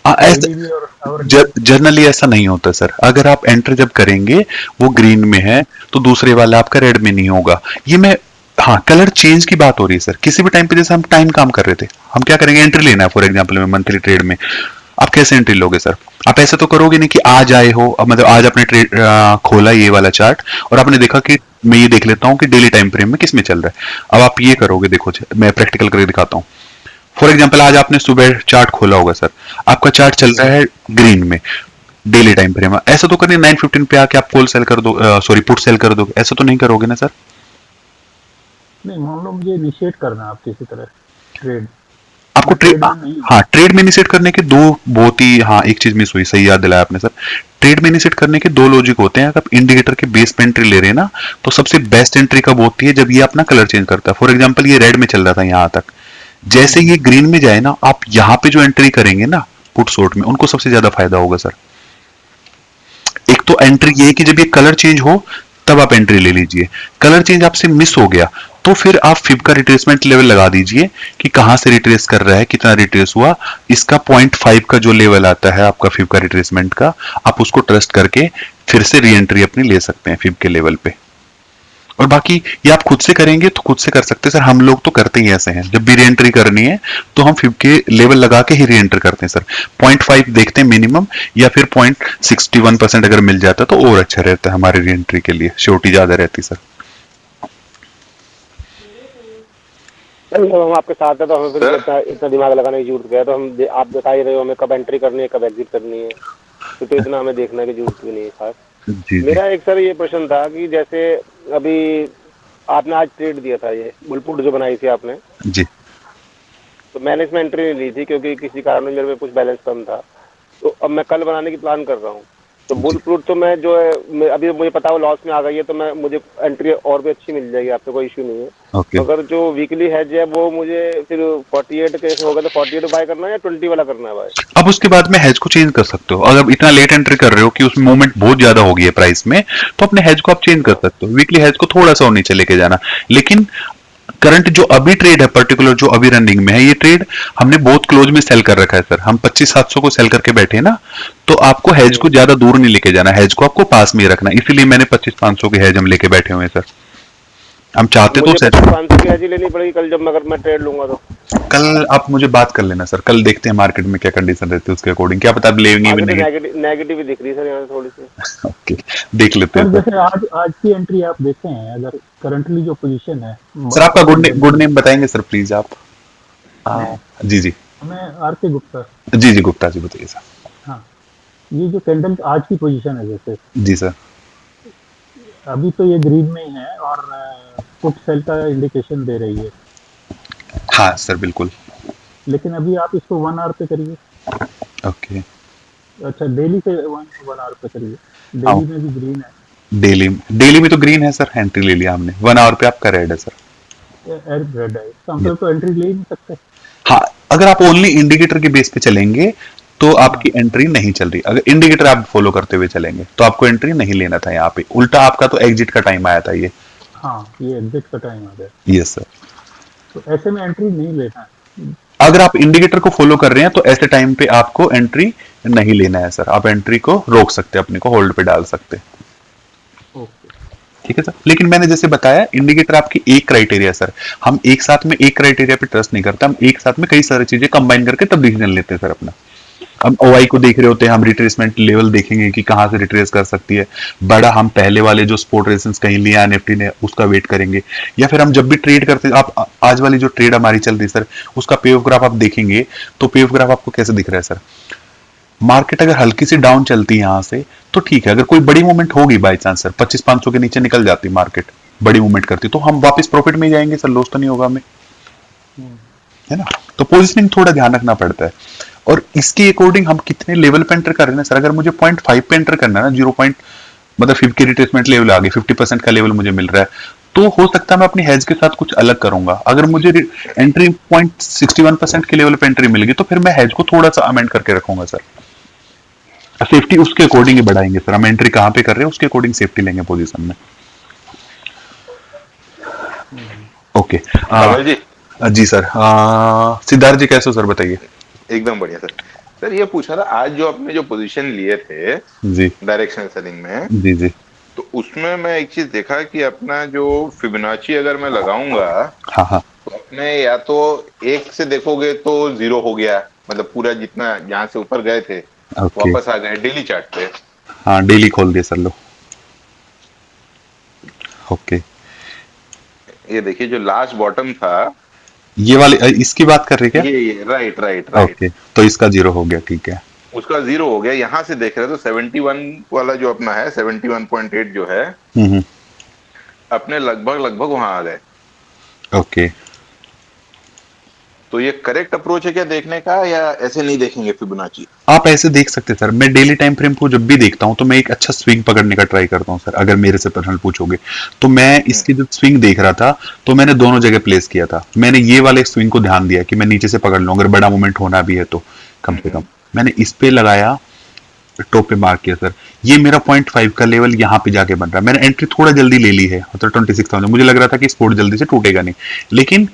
ऐसा डेली भी और आवरली। जनरली ऐसा नहीं होता सर। अगर आप एंटर जब करेंगे वो ग्रीन में है, तो दूसरे वाला आपका रेड में नहीं होगा। ये मैं, हाँ, कलर चेंज की बात हो रही है सर। किसी भी टाइम पे जैसे हम टाइम काम कर रहे थे, हम क्या करेंगे, एंट्री लेना है फॉर एग्जांपल में मंथली ट्रेड में। आप कैसे एंट्री लोगे सर? आप ऐसे तो करोगे नहीं कि आज आए हो, अब मतलब आज आपने ट्रेड खोला ये वाला चार्ट और आपने देखा कि मैं ये देख लेता हूँ कि डेली टाइम फ्रेम में किस में चल रहा है। अब आप ये करोगे, देखो मैं प्रैक्टिकल करके दिखाता हूँ। फॉर एग्जाम्पल आज आपने सुबह चार्ट खोला होगा सर, आपका चार्ट चल रहा है ग्रीन में, डेली टाइम फ्रेम। ऐसा तो करिए 9:15 पे आके आप कॉल सेल कर दो, सॉरी पुट सेल कर दोगे, ऐसा तो नहीं करोगे ना सर? नहीं, मान लो मुझे इनिशिएट करना है आप किसी तरह ट्रेड, आपको ट्रेड, हाँ, ट्रेड में इनिशिएट करने के 2 बहुत ही, हाँ, एक चीज मिस हुई, सही याद दिलाया आपने सर। ट्रेड में इनिशिएट करने के 2 लॉजिक होते हैं। अगर आप इंडिकेटर के बेस पे एंट्री ले रहे हैं ना, तो सबसे बेस्ट एंट्री कब होती है, जब ये अपना कलर चेंज करता है। फॉर एग्जाम्पल ये रेड में चल रहा था यहाँ तक, जैसे ये ग्रीन में जाए ना, आप यहाँ पे जो एंट्री करेंगे ना पुट शॉर्ट में, उनको सबसे ज्यादा फायदा होगा सर। एक तो एंट्री ये है कि जब ये कलर चेंज हो तब आप एंट्री ले लीजिए। कलर चेंज आपसे मिस हो गया तो फिर आप फिब का रिट्रेसमेंट लेवल लगा दीजिए कि कहां से रिट्रेस कर रहा है, कितना रिट्रेस हुआ। इसका 0.5 का जो लेवल आता है आपका फिब का रिट्रेसमेंट का, आप उसको ट्रस्ट करके फिर से री एंट्री अपनी ले सकते हैं फिब के लेवल पे। और बाकी ये आप खुद से करेंगे तो खुद से कर सकते हैं सर। हम लोग तो करते ही ऐसे हैं, जब भी री एंट्री करनी है तो हम फिब के लेवल लगा के ही री एंटर करते हैं सर। 0.5 देखते हैं मिनिमम, या फिर 0.61% अगर मिल जाता तो और अच्छा रहता है हमारे री एंट्री के लिए, श्योरिटी ज्यादा रहती सर। जब हम आपके साथ है तो हमें फिर इतना दिमाग लगाने की जरूरत क्या है। तो हम आप बता ही रहे हो हमें कब एंट्री करनी है, कब एग्जिट करनी है, तो इतना हमें देखने की जरूरत भी नहीं है खास। जी मेरा एक सर ये प्रश्न था कि जैसे अभी आपने आज ट्रेड दिया था, ये बुलपुट जो बनाई थी आपने, जी तो मैंने इसमें एंट्री नहीं ली थी क्योंकि किसी कारण मेरे में कुछ बैलेंस कम था। तो अब मैं कल बनाने की प्लान कर रहा हूँ, तो बुल फ्रूट तो मैं जो है अभी मुझे पता है वो लॉस में आ गई है, तो मैं मुझे एंट्री और भी अच्छी मिल जाएगी, आपसे कोई इशू नहीं है। ओके। अगर जो वीकली हैज है वो मुझे फिर 48 के होगा तो 48 बाय करना है या 20 वाला करना है बाय? अब उसके बाद में हेज को चेंज कर सकते हो। अगर इतना लेट एंट्री कर रहे हो कि उसमें मूवमेंट बहुत ज्यादा हो गई है प्राइस में, तो अपने हेज को आप चेंज कर सकते हो। वीकली हेज को थोड़ा सा और नीचे लेके जाना, लेकिन करंट जो अभी ट्रेड है, पर्टिकुलर जो अभी रनिंग में है, ये ट्रेड हमने बहुत क्लोज में सेल कर रखा है सर। हम 25,700 को सेल करके बैठे हैं ना, तो आपको हेज को ज्यादा दूर नहीं लेके जाना, हेज को आपको पास में ही रखना। इसीलिए मैंने 25,500 के हेज हम लेके बैठे हुए हैं सर। हम चाहते तो 500 की हेज लेनी पड़ेगी कल जब अगर मैं ट्रेड लूंगा तो? कल आप मुझे बात कर लेना सर, कल देखते हैं मार्केट में क्या कंडीशन रहती है, उसके अकॉर्डिंग क्या पता आप लेंगे भी नहीं। नेगेटिव दिख रही है सर यहाँ थोड़ी सी। ओके, देख लेते सर हैं जैसे आज की एंट्री आप देते हैं, अगर करंटली जो पोजीशन है सर। आपका गुड नेम बताएंगे सर प्लीज आप? जी जी मैं आर के गुप्ता। जी जी, गुप्ता जी बताइए सर। हाँ, ये जो कैंडल आज की पोजीशन है, जैसे जी सर। अभी तो ये ग्रीन में ही है और पुट सेल का इंडिकेशन दे रही है। हाँ सर बिल्कुल। लेकिन अभी आप इसको 1 आवर पे करिए। ओके। अच्छा, डेली पे 1 आवर पे करिए, हाँ, डेली में भी ग्रीन डेली डेली में तो ग्रीन है सर, एंट्री ले लिया हमने, 1 आवर पे आपका रेड है सर। है, रेड है, इसका Yes. मतलब तो एंट्री ले ही नहीं सकते। हाँ, अगर आप ओनली इंडिकेटर के बेस पे चलेंगे तो आपकी एंट्री नहीं चल रही। अगर इंडिकेटर आप फॉलो करते हुए चलेंगे तो आपको एंट्री नहीं लेना था यहाँ पे, उल्टा आपका तो एग्जिट का टाइम आया था ये। हाँ, ये एग्जिट का टाइम आ गया, यस सर। तो ऐसे में एंट्री नहीं लेना है। अगर आप इंडिकेटर को फॉलो कर रहे हैं तो ऐसे टाइम पे आपको एंट्री नहीं लेना है सर, आप एंट्री को रोक सकते हैं, अपने को होल्ड पे डाल सकते हैं। ओके, ठीक है सर, लेकिन मैंने जैसे बताया इंडिकेटर आपकी एक क्राइटेरिया सर, हम एक साथ में एक क्राइटेरिया पे ट्रस्ट नहीं करते, हम एक साथ में कई सारी चीजें कंबाइन करके तब डिसीजन लेते हैं सर अपना। हम ओआई को देख रहे होते हैं, हम रिट्रेसमेंट लेवल देखेंगे कि कहां से रिट्रेस कर सकती है, बड़ा हम पहले वाले जो स्पोर्ट रेजिस्टेंस कहीं लिया निफ्टी ने उसका वेट करेंगे, या फिर हम जब भी ट्रेड करते हैं, आप आज वाली जो ट्रेड हमारी चल रही है सर उसका पे ऑफ ग्राफ आप देखेंगे तो पे ऑफ ग्राफ आपको कैसे दिख रहा है सर। मार्केट अगर हल्की सी डाउन चलती है यहां से तो ठीक है, अगर कोई बड़ी मूवमेंट होगी बाई चांस सर 25,500 के नीचे निकल जाती मार्केट, बड़ी मूवमेंट करती तो हम वापस प्रॉफिट में जाएंगे सर, लॉस तो नहीं होगा हमें, है ना। तो पोजिशनिंग थोड़ा ध्यान रखना पड़ता है, और इसके अकॉर्डिंग हम कितने लेवल पे एंटर कर रहे हैं सर। अगर मुझे 0.5 पे एंटर करना है ना, 0. मतलब 50 की रिट्रेसमेंट लेवल आ गई, 50% का लेवल मुझे मिल रहा है, तो हो सकता है मैं अपनी हेज के साथ कुछ अलग करूंगा। अगर मुझे एंट्री 0.61% के लेवल पे एंट्री मिल गई तो फिर मैं हेज को थोड़ा सा अमेंड करके रखूंगा सर, सेफ्टी उसके अकॉर्डिंग ही बढ़ाएंगे सर, हम एंट्री कहां पे कर रहे हैं उसके अकॉर्डिंग सेफ्टी लेंगे पोजीशन में। ओके कमल जी। जी सर। सिद्धार्थ जी कैसे हो सर, बताइए। एकदम बढ़िया सर। सर ये पूछा था, आज जो आपने जो पोजीशन लिए थे जी डायरेक्शनल सेलिंग में, जी जी। तो उसमें मैं एक चीज देखा कि अपना जो फिबोनाची अगर मैं लगाऊंगा हाँ हाँ तो अपने या तो एक से देखोगे तो 0 हो गया, मतलब पूरा जितना जहां से ऊपर गए थे ओके। वापस आ गए डेली चार्ट पे। हाँ डेली खोल दिए सर लो। ओके, ये देखिए जो लास्ट बॉटम था, ये वाले इसकी बात कर रहे क्या? ये राइट राइट राइट, ओके, तो इसका 0 हो गया, ठीक है। उसका 0 हो गया। यहाँ से देख रहे हो तो 71 वाला जो अपना है 71.8 जो है हम्म। अपने लगभग लगभग वहां आ गए। ओके, तो ये करेक्ट अप्रोच है क्या देखने का, या ऐसे नहीं देखेंगे फिबोनाची? आप ऐसे देख सकते हैं सर, मैं डेली टाइम फ्रेम को जब भी देखता हूं तो मैं एक अच्छा स्विंग पकड़ने का ट्राई करता हूं सर। अगर मेरे से पर्सनल पूछोगे तो मैं इसकी जब स्विंग देख रहा था तो मैंने दोनों जगह प्लेस किया था। मैंने ये वाले स्विंग को ध्यान दिया कि मैं नीचे से पकड़ लूं, अगर बड़ा मूवमेंट होना भी है तो कम से कम मैंने इस पे लगाया, टॉप पे मार्क किया सर। ये मेरा 0.5 का लेवल यहाँ पे जाके बन रहा है। मैंने एंट्री थोड़ा जल्दी ले ली है, मतलब 26,000, मुझे लग रहा था कि स्पोर्ट जल्दी से टूटेगा नहीं, लेकिन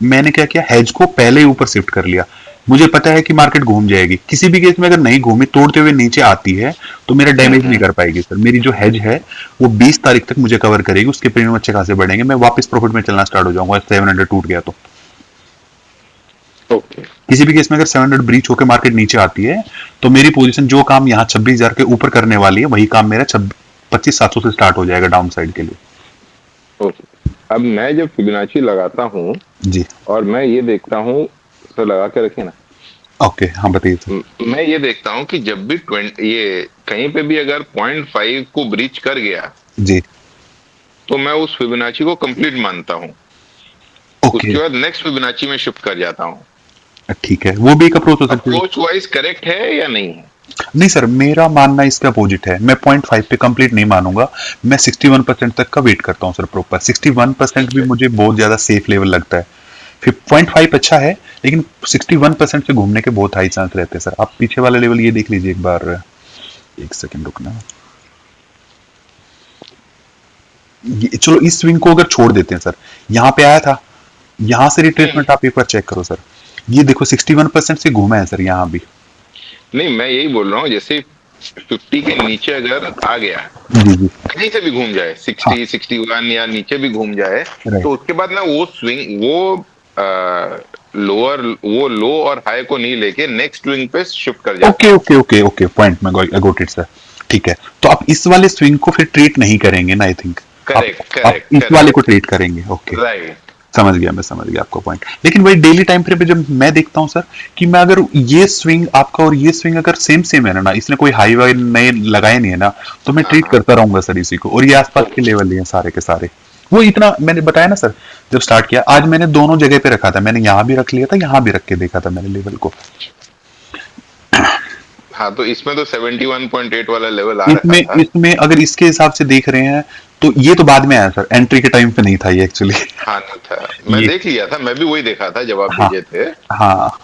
मैंने क्या किया, हेज को पहले ही ऊपर शिफ्ट कर लिया। मुझे पता है कि मार्केट घूम जाएगी, किसी भी केस में अगर नहीं घूमी, तोड़ते हुए नीचे आती है तो मेरा डैमेज नहीं कर पाएगी सर। मेरी जो हेज है वो 20 तारीख तक मुझे कवर करेगी, उसके प्रीमियम अच्छे खासे बढ़ेंगे, मैं वापस प्रॉफिट में चलना स्टार्ट हो जाऊंगा 700 टूट गया तो। ओके, किसी भी केस में अगर 700 ब्रीच होकर मार्केट नीचे आती है तो मेरी पोजीशन जो काम यहाँ 26,000 के ऊपर करने वाली है वही काम मेरा 25,700 से स्टार्ट हो जाएगा डाउन साइड के लिए। ओके। अब मैं जब फिबोनाची लगाता हूँ जी और मैं ये देखता हूँ, सर लगा के रखिए ना। ओके, हाँ बताइए सर। मैं ये देखता हूँ कि जब भी 20 ये कहीं पे भी अगर 0.5 को ब्रीच कर गया जी तो मैं उस फिबोनाची को कंप्लीट मानता हूँ। ओके, उसके बाद नेक्स्ट फिबोनाची में शिफ्ट कर जाता हूँ। ठीक है, वो भी एक अप्रोच हो सकती है। अप्रोच वाइज करेक्ट है या नहीं है? नहीं सर, मेरा मानना इसका अपोजिट है। मैं 0.5 पे कंप्लीट नहीं मानूंगा, मैं 61% तक का वेट करता हूँ सर प्रॉपर। 61% भी मुझे बहुत ज्यादा सेफ लेवल लगता है। फिर 0.5 अच्छा है, लेकिन 61% से घूमने के बहुत हाई चांस रहते हैं सर। आप पीछे वाला लेवल ये देख लीजिए एक बार, एक सेकंड रुकना। चलो इस स्विंग को अगर छोड़ देते हैं सर, यहाँ पे आया था, यहाँ से रिट्रेसमेंट आप एक बार चेक करो सर, ये देखो 61% से घूमा है सर यहाँ भी। नहीं, मैं यही बोल रहा हूँ, जैसे 50 के नीचे अगर आ गया, जी जी, कहीं से भी घूम जाए 60 61 या नीचे भी घूम जाए, तो उसके बाद ना वो स्विंग वो लोअर वो लो और हाई को नहीं लेके नेक्स्ट स्विंग पे शिफ्ट कर जाता okay okay okay okay, point में गॉट इट सर। ठीक है, तो आप इस वाले स्विंग को फिर ट्रीट नहीं करेंगे ना, आई थिंक। करेक्ट आप इस वाले को ट्रीट करेंगे। Okay, right. समझ गया, मैं समझ गया आपका पॉइंट। लेकिन वही डेली टाइम फ्रेम पे जब मैं देखता हूं सर कि मैं अगर ये स्विंग आपका और ये स्विंग अगर सेम सेम है ना, इसने कोई हाई वाई नए लगाए नहीं है ना, तो मैं ट्रीट करता रहूंगा सर इसी को, और ये आसपास के लेवल ही है सारे के सारे। वो इतना मैंने बताया ना सर, जब स्टार्ट किया आज मैंने दोनों जगह पे रखा था, मैंने यहाँ भी रख लिया था, यहाँ भी रख के देखा था मैंने लेवल को। हाँ, तो इसमें तो 71.8 वाला लेवल आ इसमें रखा था। इसमें अगर इसके हिसाब से देख रहे हैं तो ये तो बाद में आया सर, एंट्री के टाइम पे नहीं था ये एक्चुअली। हाँ, नहीं था, मैं ये देख लिया था, मैं भी वही देखा था जब आप हाँ भेजे थे। हाँ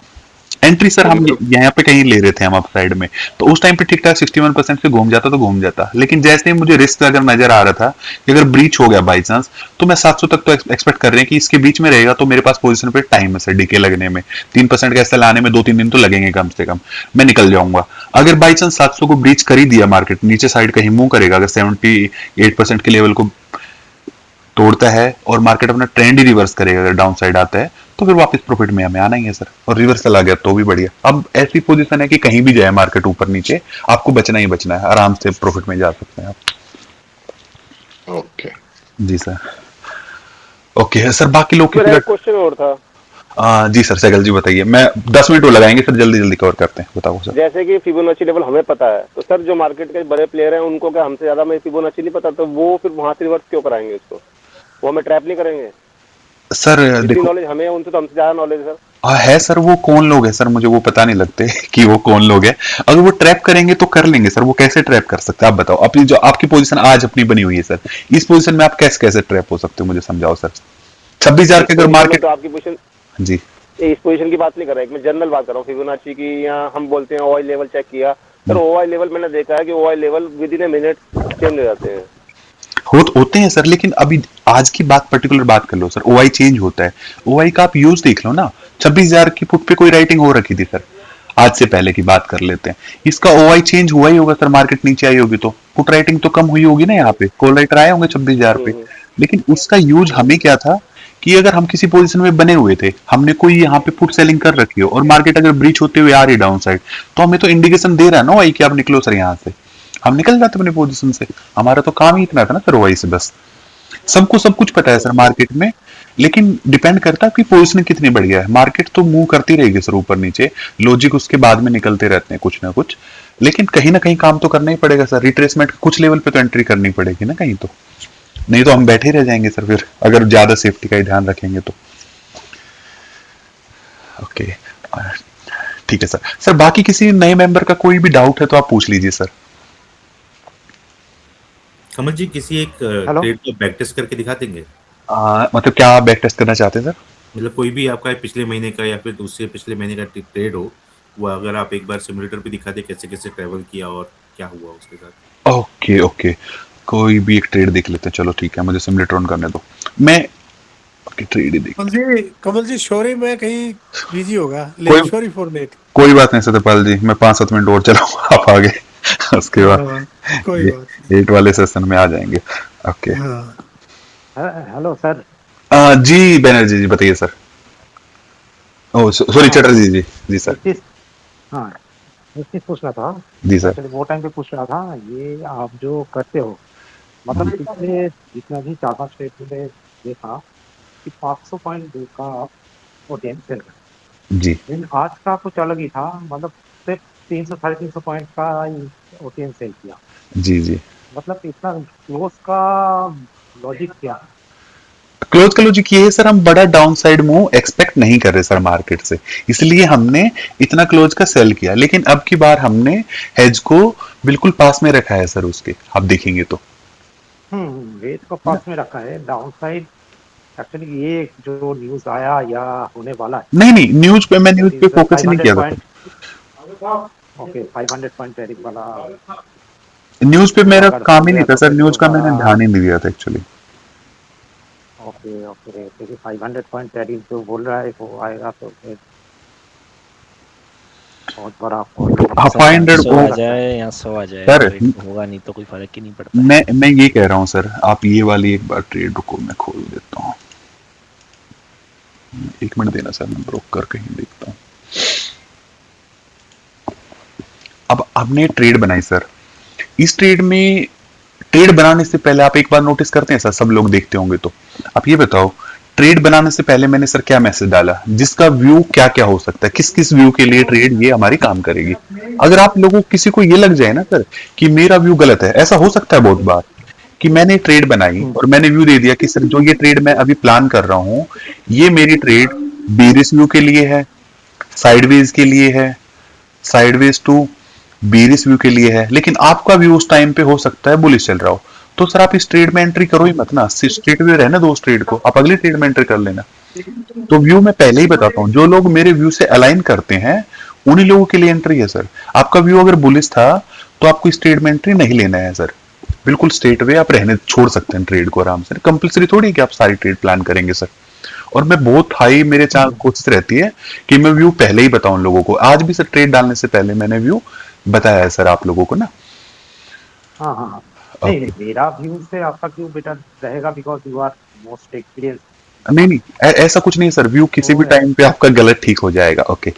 एंट्री सर हम मतलब यहाँ पे कहीं ले रहे थे हम अप साइड में, तो उस टाइम पे ठीक ठाक 61% से घूम जाता तो घूम जाता, लेकिन जैसे ही मुझे रिस्क अगर नजर आ रहा था कि अगर ब्रीच हो गया बाई चांस, तो मैं 700 तक तो एक्सपेक्ट कर रहे हैं कि इसके बीच में रहेगा, तो मेरे पास पोजीशन पे टाइम है सर डीके लगने में, 3% का ऐसा लाने में 2-3 दिन तो लगेंगे कम से कम, मैं निकल जाऊंगा। अगर बाई चांस 700 को ब्रीच कर ही दिया मार्केट, नीचे साइड कहीं मूव करेगा, अगर 78% के लेवल को तोड़ता है और मार्केट अपना ट्रेंड ही रिवर्स करेगा, अगर डाउन साइड आता है तो फिर वापस प्रॉफिट में हमें आना ही है सर, और रिवर्सल आ गया तो भी बढ़िया। अब ऐसी पोजीशन है कि कहीं भी जाए मार्केट ऊपर नीचे, आपको बचना ही बचना है, आराम से प्रॉफिट में जा सकते हैं आप। ओके, जी सर। ओके सर, बाकी लोग मेरा की एक क्वेश्चन और था। जी सर, सहगल जी बताइए, मैं 10 मिनट और लगाएंगे सर, जल्दी जल्दी कवर करते हैं, बताओ सर। जैसे कि फिबोनाची लेवल हमें पता है, तो सर जो मार्केट के बड़े प्लेयर हैं उनको क्या हमसे ज्यादा में फिबोनाची नहीं पता, तो वो फिर वहां से रिवर्स क्यों कराएंगे उसको? वो हमें ट्रैप नहीं करेंगे? सर जितनी देखो, नॉलेज हमें है उनसे तो हमसे ज्यादा नॉलेज है सर। है सर, वो कौन लोग हैं सर, मुझे वो पता नहीं लगते कि वो कौन लोग हैं। अगर वो ट्रैप करेंगे तो कर लेंगे सर, वो कैसे ट्रैप कर सकते हैं आप बताओ, अपनी जो आपकी पोजीशन आज अपनी बनी हुई है सर, इस पोजीशन में आप कैसे कैसे ट्रैप हो सकते हो, मुझे समझाओ सर। 26,000 के अगर मार्केट, तो आपकी पोजीशन, जी इस पोजीशन की बात नहीं कर रहा, एक मैं जनरल बात कर रहा हूँ फिबोनाची की, या हम बोलते हैं ओआई लेवल चेक किया सर, ओआई लेवल मैंने देखा है कि OI level with in a minute change हो जाते हैं। होते हैं सर, लेकिन अभी आज की बात पर्टिकुलर बात कर लो सर, ओआई चेंज होता है, ओआई का आप यूज देख लो ना, 26,000 की पुट पे कोई राइटिंग हो रखी थी सर, आज से पहले की बात कर लेते हैं, इसका ओआई चेंज हुआ ही होगा सर, मार्केट नीचे आई होगी तो पुट राइटिंग तो कम हुई होगी ना, यहाँ पे कॉल राइटर आए होंगे 26,000 पे, लेकिन उसका यूज हमें क्या था कि अगर हम किसी पोजीशन में बने हुए थे, हमने कोई यहाँ पे पुट सेलिंग कर रखी हो और मार्केट अगर ब्रीच होते हुए आ रही डाउन साइड, तो हमें तो इंडिकेशन दे रहा है ना ओआई कि आप निकलो सर यहाँ से, हम निकल जाते अपनी पोजीशन से, हमारा तो काम ही इतना था ना सर ओआई से बस। सबको सब कुछ पता है सर मार्केट में, लेकिन डिपेंड करता है कि पोजीशन कितनी बढ़ गया है, मार्केट तो मूव करती रहेगी सर ऊपर नीचे, लॉजिक उसके बाद में निकलते रहते हैं कुछ ना कुछ, लेकिन कहीं ना कहीं काम तो करना ही पड़ेगा सर, रिट्रेसमेंट कुछ लेवल पे तो एंट्री करनी पड़ेगी ना कहीं तो, नहीं तो हम बैठे रह जाएंगे सर फिर, अगर ज्यादा सेफ्टी का ही ध्यान रखेंगे तो। ओके ठीक है सर। सर बाकी किसी नए मेंबर का कोई भी डाउट है तो आप पूछ लीजिए सर। कमल जी, किसी एक ट्रेड को बैक टेस्ट करके दिखा देंगे? मतलब क्या बैक टेस्ट करना चाहते हैं सर? मतलब कोई भी आपका पिछले महीने का या फिर दूसरे पिछले महीने का ट्रेड हो, वो अगर आप एक बार सिमुलेटर पे दिखा दे कैसे कैसे ट्रेवल किया और क्या हुआ उसके साथ। ओके ओके, कोई भी एक ट्रेड देख लेते हैं, चलो ठीक है, मुझे सिमुलेटर ऑन करने दो, मैं आपकी ट्रेड ही देख। कमल जी शोरी में कहीं बिजी होगा, कोई सॉरी फॉर लेट। कोई बात नहीं सत्यपाल जी, मैं 5-7 मिनट और चलाऊंगा, आप आ गए उसके बाद कोई बात नहीं, 8 वाले सेशन में आ जाएंगे। Okay hello sir. जी बैनर्जी जी बताइए sir. Oh sorry Chatterjee ji. जी सर। हाँ, एक चीज पूछना था जी सर। एक्चुअली वो टाइम पे पूछ रहा था, ये आप जो करते हो मतलब पिछले जितना भी 4-5 ट्रेड में देखा कि 500 पॉइंट का ओटीएम सेल कर, जी लेकिन आज का कुछ अलग ही था, मतलब सिर्फ 300-350 पॉइंट का ओटीएम सेल किया। जी जी, मतलब इतना क्लोज का लॉजिक क्या? क्लोज का लॉजिक ये है सर, हम बड़ा डाउन साइड मूव एक्सपेक्ट नहीं कर रहे सर मार्केट से, इसलिए हमने इतना क्लोज का सेल किया, लेकिन अब की बार हमने हेज को बिल्कुल पास में रखा है सर उसके, आप देखेंगे तो वेट को पास में रखा है, डाउन साइड एक्चुअली ये जो न्यूज आया या होने वाला है। नहीं न्यूज पे, मैं न्यूज पे फोकस ही नहीं किया था। ओके 500 पॉइंट ट्रेडिंग वाला न्यूज पे मेरा काम ही नहीं था सर, न्यूज का मैंने ध्यान ही नहीं दिया था एक्चुअली। ओके ओके, क्योंकि 500 पॉइंट ट्रेडिंग जो बोल रहा है वो आएगा तो फिर बहुत बड़ा 500 आ जाए या 100 आ जाए सर, होगा नहीं तो कोई फर्क ही नहीं पड़ता। मैं ये कह रहा हूँ सर, आप ये वाली एक बार ट्रेड रुको, मैं खोल देता हूँ, 1 मिनट देना सर, मैं ब्रोकर कहीं देखता हूँ। अब हमने ट्रेड बनाई सर, इस ट्रेड में ट्रेड बनाने से पहले आप एक बार नोटिस करते हैं सर, सब लोग देखते होंगे, तो आप ये बताओ ट्रेड बनाने से पहले मैंने सर क्या मैसेज डाला, जिसका व्यू क्या क्या हो सकता है, किस किस व्यू के लिए ट्रेड ये हमारी काम करेगी। अगर आप लोगों किसी को ये लग जाए ना सर कि मेरा व्यू गलत है, ऐसा हो सकता है बहुत बार कि मैंने ट्रेड बनाई और मैंने व्यू दे दिया कि सर जो ये ट्रेड मैं अभी प्लान कर रहा हूं, ये मेरी ट्रेड बेरिस व्यू के लिए है, साइडवेज के लिए है, साइडवेज टू बेरिस व्यू के लिए है, लेकिन आपका व्यू उस टाइम पे हो सकता है बुलिश चल रहा हो, तो सर आप इस ट्रेड में एंट्री करो ही मत ना, स्ट्रेट व्यू रहना दो उस ट्रेड को, आप अगली ट्रेड में एंट्री कर लेना। तो व्यू मैं पहले ही बताता हूँ, जो लोग मेरे व्यू से अलाइन करते हैं उन्हीं लोगों के लिए एंट्री है सर। आपका व्यू अगर बुलिश था तो आपको इस ट्रेड में एंट्री नहीं लेना है सर, बिल्कुल स्ट्रेट वे आप रहने छोड़ सकते हैं ट्रेड को आराम से, कंपलसरी थोड़ी है कि आप सारी ट्रेड प्लान करेंगे सर। और मैं बहुत हाई मेरे चैनल कोशिश रहती है कि मैं व्यू पहले ही बताऊं लोगों को, आज भी सर ट्रेड डालने से पहले मैंने व्यू बताया है सर आप लोगों को ना। हाँ हाँ हाँ, नहीं नहीं, मेरा व्यू से आपका क्यों बेटर रहेगा, because you are most experience. नहीं नहीं ऐसा कुछ नहीं सर, व्यू किसी भी टाइम पे आपका गलत ठीक हो जाएगा, ओके,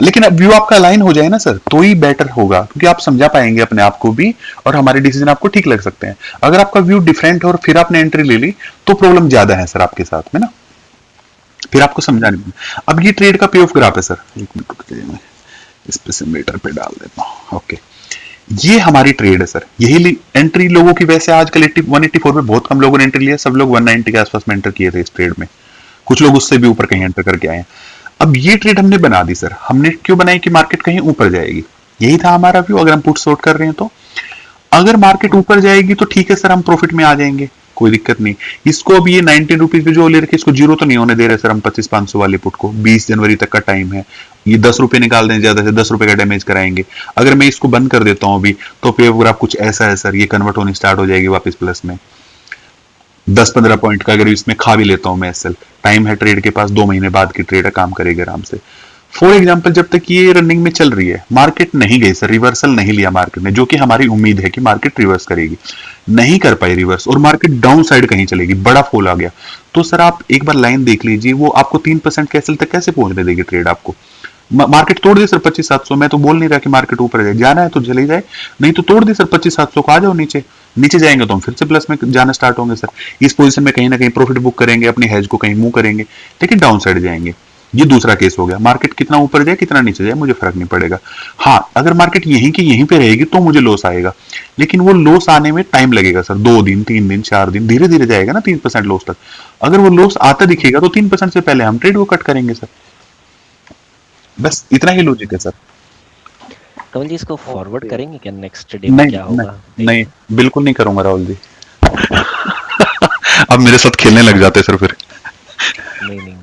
लेकिन अब व्यू आपका अलाइन हो जाए ना सर तो ही बेटर होगा, क्योंकि आप समझा पाएंगे अपने आप को भी और हमारे डिसीजन आपको ठीक लग सकते हैं। अगर आपका व्यू डिफरेंट है और फिर आपने एंट्री ले ली तो प्रॉब्लम ज्यादा है सर आपके साथ में ना, फिर आपको समझा नहीं। अब ये ट्रेड का पे ऑफ ग्राफ है सर, एक मिनट रुक जाइए, मैं इस पे सिमुलेटर पे डाल देता हूँ। ओके, ये हमारी ट्रेड है सर, यही एंट्री लोगों की वैसे आजकल 184 में बहुत कम लोगों ने एंट्री लिया, सब लोग 190 के आसपास में एंटर किए थे इस ट्रेड में, कुछ लोग उससे भी ऊपर कहीं एंटर करके आए हैं। अब ये ट्रेड हमने बना दी सर, हमने क्यों बनाई कि मार्केट कहीं ऊपर जाएगी, यही था हमारा व्यू। अगर हम पुट शॉर्ट कर रहे हैं तो अगर मार्केट ऊपर जाएगी तो ठीक है सर, हम प्रॉफिट में आ जाएंगे, कोई दिक्कत नहीं। इसको अभी ये 19 रुपीज पे जो ले रखे इसको जीरो तो नहीं होने दे रहे सर हम 25-500 वाले पुट को, 20 जनवरी तक का टाइम है, ये 10 रुपए निकाल दें, ज्यादा से 10 रुपए का डैमेज कराएंगे। अगर मैं इसको बंद कर देता हूँ अभी तो पे ऑफ ग्राफ कुछ ऐसा है सर, ये कन्वर्ट होनी स्टार्ट हो जाएगी वापस प्लस में, 10-15 पॉइंट का अगर इसमें खा भी लेता हूं मैं एसएल, टाइम है ट्रेड के पास, 2 महीने बाद की ट्रेड है, काम करेगी आराम से। फॉर एग्जांपल जब तक ये रनिंग में चल रही है, मार्केट नहीं गई सर, रिवर्सल नहीं लिया मार्केट ने, जो कि हमारी उम्मीद है कि मार्केट रिवर्स करेगी, नहीं कर पाई रिवर्स और मार्केट डाउन साइड कहीं चलेगी, बड़ा फॉल आ गया, तो सर आप एक बार लाइन देख लीजिए, वो आपको 3% कैसल तक कैसे पहुंचने देगी ट्रेड आपको। मार्केट तोड़ दे सर 25-700, मैं तो बोल नहीं रहा कि मार्केट ऊपर जाए, जाना है तो चले जाए, नहीं तो तोड़ दे सर 25-700 को, आ जाओ नीचे, नीचे जाएंगे तो हम फिर से प्लस में जाना स्टार्ट होंगे सर, इस पोजीशन में कहीं ना कहीं प्रॉफिट बुक करेंगे, अपनी हेज को कहीं मूव करेंगे, लेकिन डाउन साइड जाएंगे। ये दूसरा केस हो गया, मार्केट कितना ऊपर जाए कितना नीचे जाए मुझे फर्क नहीं पड़ेगा। हाँ, अगर मार्केट यहीं की यहीं पे रहेगी तो मुझे लॉस आएगा, लेकिन वो लॉस आने में टाइम लगेगा सर, 2 दिन 3 दिन 4 दिन, धीरे धीरे जाएगा ना 3% लॉस तक। अगर वो लॉस आता दिखेगा तो 3% से पहले हम ट्रेड को कट करेंगे सर, बस इतना ही लॉजिक है सर। कमल जी इसको फॉरवर्ड करेंगे क्या नेक्स्ट डे में, क्या होगा? नहीं बिल्कुल नहीं करूंगा राहुल जी अब मेरे साथ खेलने लग जाते सर फिर। नहीं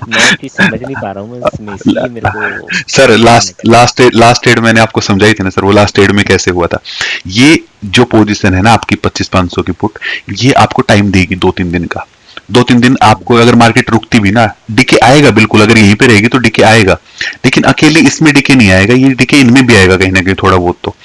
मैं चीज समझ नहीं पा रहा हूँ इसमें, इसलिए मेरे को सर लास्ट ट्रेड मैंने आपको समझाई थी ना सर, वो लास्ट ट्रेड में कैसे हुआ था। ये जो पोजीशन है ना आपकी 25-500 की पुट, ये आपको टाइम देगी 2-3 दिन का, 2-3 दिन आपको, अगर मार्केट रुकती भी ना डिके आएगा बिल्कुल, अगर यहीं पे रहेगी तो डिके आएगा, लेकिन अकेले इसमें डिके नहीं आएगा, ये डिके इनमें भी आएगा कहीं ना कहीं थोड़ा बहुत। तो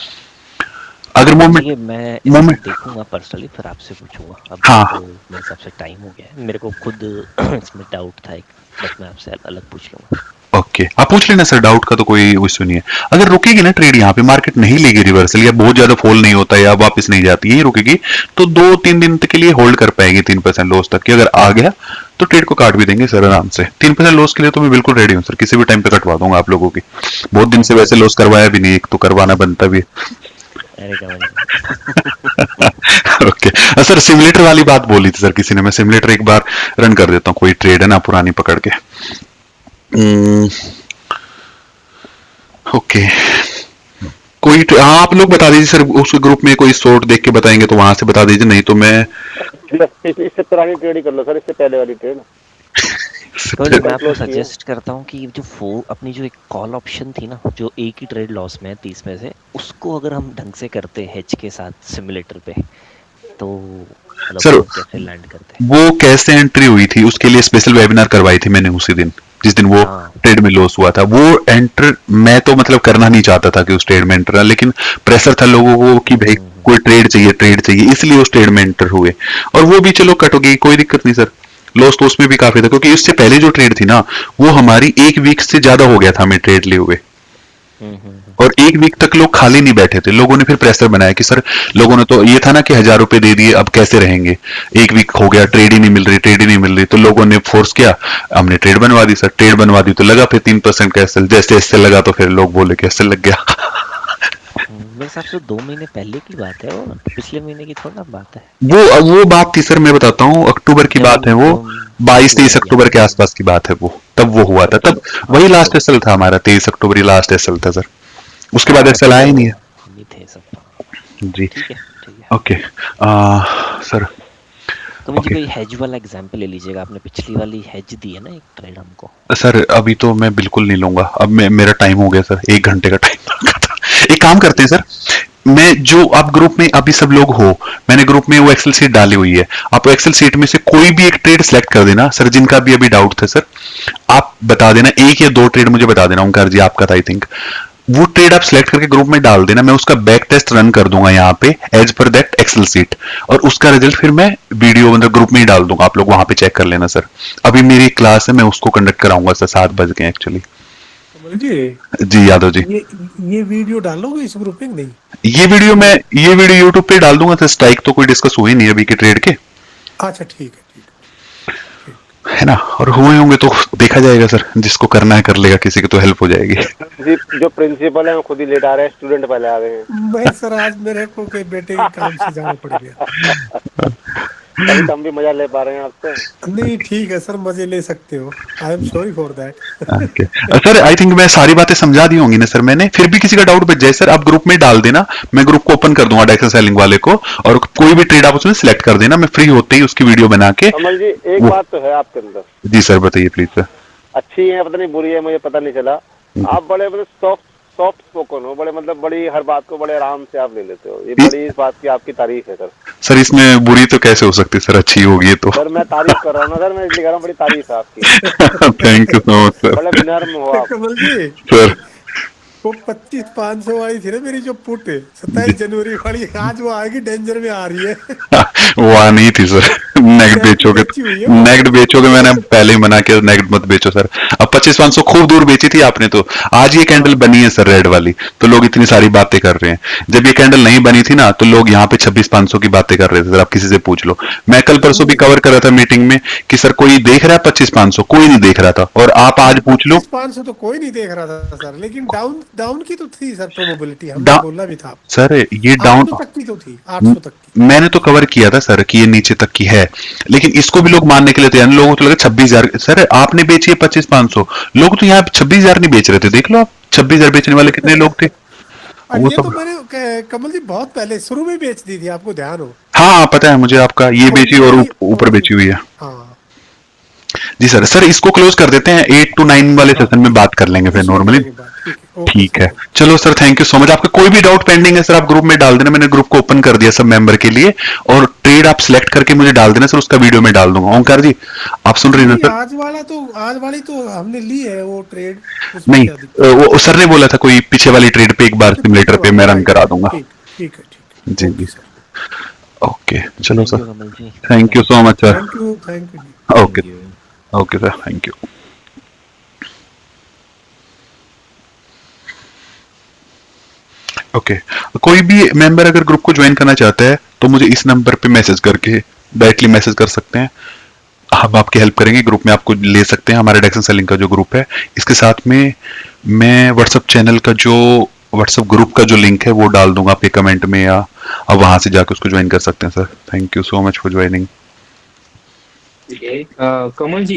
अगर मैं देखूंगा पर्सनली, फिर आपसे पूछूंगा। अब हाँ, तो मेरे हिसाब से टाइम हो गया है, मेरे को खुद इसमें डाउट था एक, बट मैं आपसे अलग पूछ लूंगा। ओके, आप पूछ लेना सर, डाउट का तो कोई इश्यू नहीं है। अगर रुकेगी ना ट्रेड, यहाँ पे मार्केट नहीं लेगी रिवर्सल या बहुत ज्यादा फॉल नहीं होता या वापस नहीं जाती, यही रुकेगी तो 2-3 दिन तक के लिए होल्ड कर पाएगी 3% लॉस तक की। अगर आ गया तो ट्रेड को काट भी देंगे सर आराम से। 3% लॉस के लिए तो मैं बिल्कुल रेडी हूँ सर, किसी भी टाइम पे कटवा दूंगा आप लोगों की, बहुत दिन से वैसे लॉस करवाया भी नहीं, एक तो करवाना बनता भी ओके सर, सिमुलेटर वाली बात बोली थी सर किसी ने, मैं सिमुलेटर एक बार रन कर देता हूँ, कोई ट्रेड है ना पुरानी पकड़ के। ओके, कोई हाँ आप लोग बता दीजिए सर, उस ग्रुप में कोई शॉर्ट देख के बताएंगे तो वहां से बता दीजिए, नहीं तो मैं इससे पुरानी ट्रेड ही कर लो सर, इससे पहले वाली ट्रेड। तो मैं आपको सजेस्ट करता हूँ कि जो अपनी जो एक कॉल ऑप्शन थी ना, जो एक ही ट्रेड लॉस में है 30 में से, उसको अगर हम ढंग से करते हैं हेज के साथ सिमुलेटर पे, तो सर कैसे लैंड करते हैं, वो कैसे एंट्री हुई थी उसके लिए स्पेशल वेबिनार करवाई थी मैंने उसी दिन, जिस दिन वो ट्रेड में लॉस हुआ था। वो एंटर मैं तो मतलब करना नहीं चाहता था कि उस ट्रेड में एंटर, लेकिन प्रेशर था लोगों को कि भाई कोई ट्रेड चाहिए, इसलिए उस ट्रेड में एंटर हुए, और वो भी चलो कट हो गई, कोई दिक्कत नहीं सर। लॉस तो उसमें भी काफी था, क्योंकि इससे पहले जो ट्रेड थी ना वो हमारी 1 वीक से ज्यादा हो गया था हमें ट्रेड लिए हुए, और 1 वीक तक लोग खाली नहीं बैठे थे। लोगों ने फिर प्रेशर बनाया कि सर, लोगों ने तो ये था ना कि 1000 रुपए दे दिए, अब कैसे रहेंगे, 1 वीक हो गया ट्रेड ही नहीं मिल रही, तो लोगों ने फोर्स किया, हमने ट्रेड बनवा दी सर। ट्रेड बनवा दी तो लगा फिर 3% का एसएल, जैसे एसएल लगा तो फिर लोग बोले कि एसएल लग गया मेरे हिसाब से 2 महीने पहले की बात है, वो पिछले महीने की थोड़ा बात है। वो बात थी सर, मैं बताता हूँ, अक्टूबर की बात है वो, 22-23 अक्टूबर के आसपास की बात है वो, तब वो हुआ था, तब वही लास्ट एसएल था हमारा, 23 अक्टूबर ही लास्ट एसएल था सर, उसके बाद एसएल आया ही नहीं है ये थे सब। जी। ठीक है ओके सर। कमल जी कोई हेज वाला एग्जांपल ले लीजिएगा, आपने पिछली वाली हेज दी है ना एक ट्रेड हमको। सर अभी तो मैं बिल्कुल नहीं लूंगा, अब मेरा टाइम हो गया सर, 1 घंटे का टाइम था। एक काम करते हैं सर, मैं जो आप ग्रुप में अभी सब लोग हो, मैंने ग्रुप में वो एक्सेल शीट डाली हुई है, आप एक्सेल शीट में से कोई भी एक ट्रेड सेलेक्ट कर देना सर, जिनका भी अभी डाउट था सर, आप बता देना, 1 या 2 ट्रेड मुझे बता देना, ओंकार जी आपका था आई थिंक, वो ट्रेड आप सिलेक्ट करके ग्रुप में डाल देना, मैं उसका बैक टेस्ट रन कर दूंगा यहाँ पे as per that Excel seat, और उसका रिजल्ट फिर मैं वीडियो मतलब ग्रुप में ही डाल दूंगा, आप लोग वहां पे चेक कर लेना सर। अभी मेरी क्लास है, मैं उसको कंडक्ट कराऊंगा सर, 7 बज गए एक्चुअली। कमल जी जी यादव जी, ये वीडियो डालोगे इस ग्रुप में नहीं? ये वीडियो यूट्यूब पे डाल दूंगा सर, स्ट्राइक तो कोई डिस्कस हुई नहीं अभी के ट्रेड के। अच्छा ठीक है ना, और हुए होंगे तो देखा जाएगा सर, जिसको करना है कर लेगा, किसी की तो हेल्प हो जाएगी। जी जो प्रिंसिपल है वो खुद ही लेट आ रहे हैं, स्टूडेंट पहले आ गए हैं। भाई सर आज मेरे को के बेटे के काम से जाना पड़ गया। तभी तो हम भी मजा ले पा रहे हैं आपसे। नहीं ठीक है सर, मजे ले सकते हो, I am sorry for that. Sir I think मैं सारी बातें समझा दी होंगी ना सर मैंने, फिर भी किसी का डाउट बच जाए सर, आप ग्रुप में डाल देना, मैं ग्रुप को ओपन कर दूंगा डेक्सन सेलिंग वाले को, और कोई भी ट्रेड आप उसमें सिलेक्ट कर देना, मैं फ्री होते ही उसकी वीडियो बना के। कमल जी एक बात तो है आपके अंदर। जी सर बताइए प्लीज सर। अच्छी है पता नहीं बुरी है, मुझे पता नहीं चला, आप बड़े मतलब सॉफ्ट स्पोकन हो, बड़े मतलब बड़ी हर बात को बड़े आराम से आप ले लेते हो, ये बड़ी इस बात की आपकी तारीफ है सर। सर इसमें बुरी तो कैसे हो सकती सर, अच्छी होगी तो। सर मैं तारीफ कर रहा हूँ ना सर, मैं इसलिए कह रहा हूँ बड़ी तारीफ है आपकी। Thank you so much sir. बड़े विनम्र हो आप। कमल जी सर वो 25,500 वाली थी ना मेरी जो पुट 27 जनवरी वाली, आज वो आएगी, डेंजर में आ रही है। वो आ नहीं थी सर, नेगेट बेचोगे, नेगेट बेचोगे, मैंने पहले ही मना किया नेगेट मत बेचो सर। अब 25,500 खूब दूर बेची थी आपने, तो आज ये कैंडल बनी है सर रेड वाली, तो लोग इतनी सारी बातें कर रहे हैं, जब ये कैंडल नहीं बनी थी ना तो लोग यहाँ पे 26,500 की बातें कर रहे थे सर, आप किसी से पूछ लो। मैं कल परसों भी कवर कर रहा था मीटिंग में कि सर कोई देख रहा है 25,500, कोई नहीं देख रहा था, और आप आज पूछ लो 25,500 तो कोई नहीं देख रहा था सर, लेकिन डाउन की तो थी सर प्रोबेबिलिटी, हमने बोला भी था सर ये डाउन 800 तक की तो थी, 800 तक की मैंने तो कवर किया था सर कि ये नीचे तक की है, लेकिन इसको भी लोग मानने के लिए तैयार, लोगों को तो लगा 26,000 सर आपने बेची है 25,500, लोग तो यहाँ 26,000 नहीं बेच रहे थे, देख लो आप 26,000 बेचने वाले कितने लोग थे। वो ये तो मैंने कमल जी बहुत पहले शुरू में बेच दी थी, आपको ध्यान हो। हाँ पता है मुझे, आपका ये बेची और ऊपर बेची हुई है। हाँ जी सर इसको क्लोज कर देते हैं, 8 to 9 वाले सेशन में बात कर लेंगे फिर नॉर्मली। ठीक है चलो sir, thank you so much. आपका कोई भी डाउट पेंडिंग है सर आप ग्रुप में डाल देना, मैंने ग्रुप को ओपन कर दिया सब मेंबर के लिए, और ट्रेड आप सिलेक्ट करके मुझे डाल देना सर, उसका वीडियो में डाल दूंगा। ओंकार जी आप सुन रहे हैं ना सर? आज वाली तो हमने ली है वो ट्रेड, नहीं वो सर ने बोला था कोई पीछे वाली ट्रेड पे एक बार सिमुलेटर पे मैं रन करा दूंगा। ठीक है जी जी ओके चलो sir, thank you so much sir. Thank you okay sir, thank you. Okay कोई भी मेंबर अगर ग्रुप को ज्वाइन करना चाहता है तो मुझे इस नंबर पे मैसेज करके डायरेक्टली मैसेज कर सकते हैं, हम आपकी हेल्प करेंगे, ग्रुप में आपको ले सकते हैं। हमारे डेक्सन सेलिंग का जो ग्रुप है, इसके साथ में मैं व्हाट्सएप चैनल का जो व्हाट्सएप ग्रुप का जो लिंक है वो डाल दूंगा आपके कमेंट में, या आप वहां से जाकर उसको ज्वाइन कर सकते हैं sir. Thank you so much for joining. Kamal ji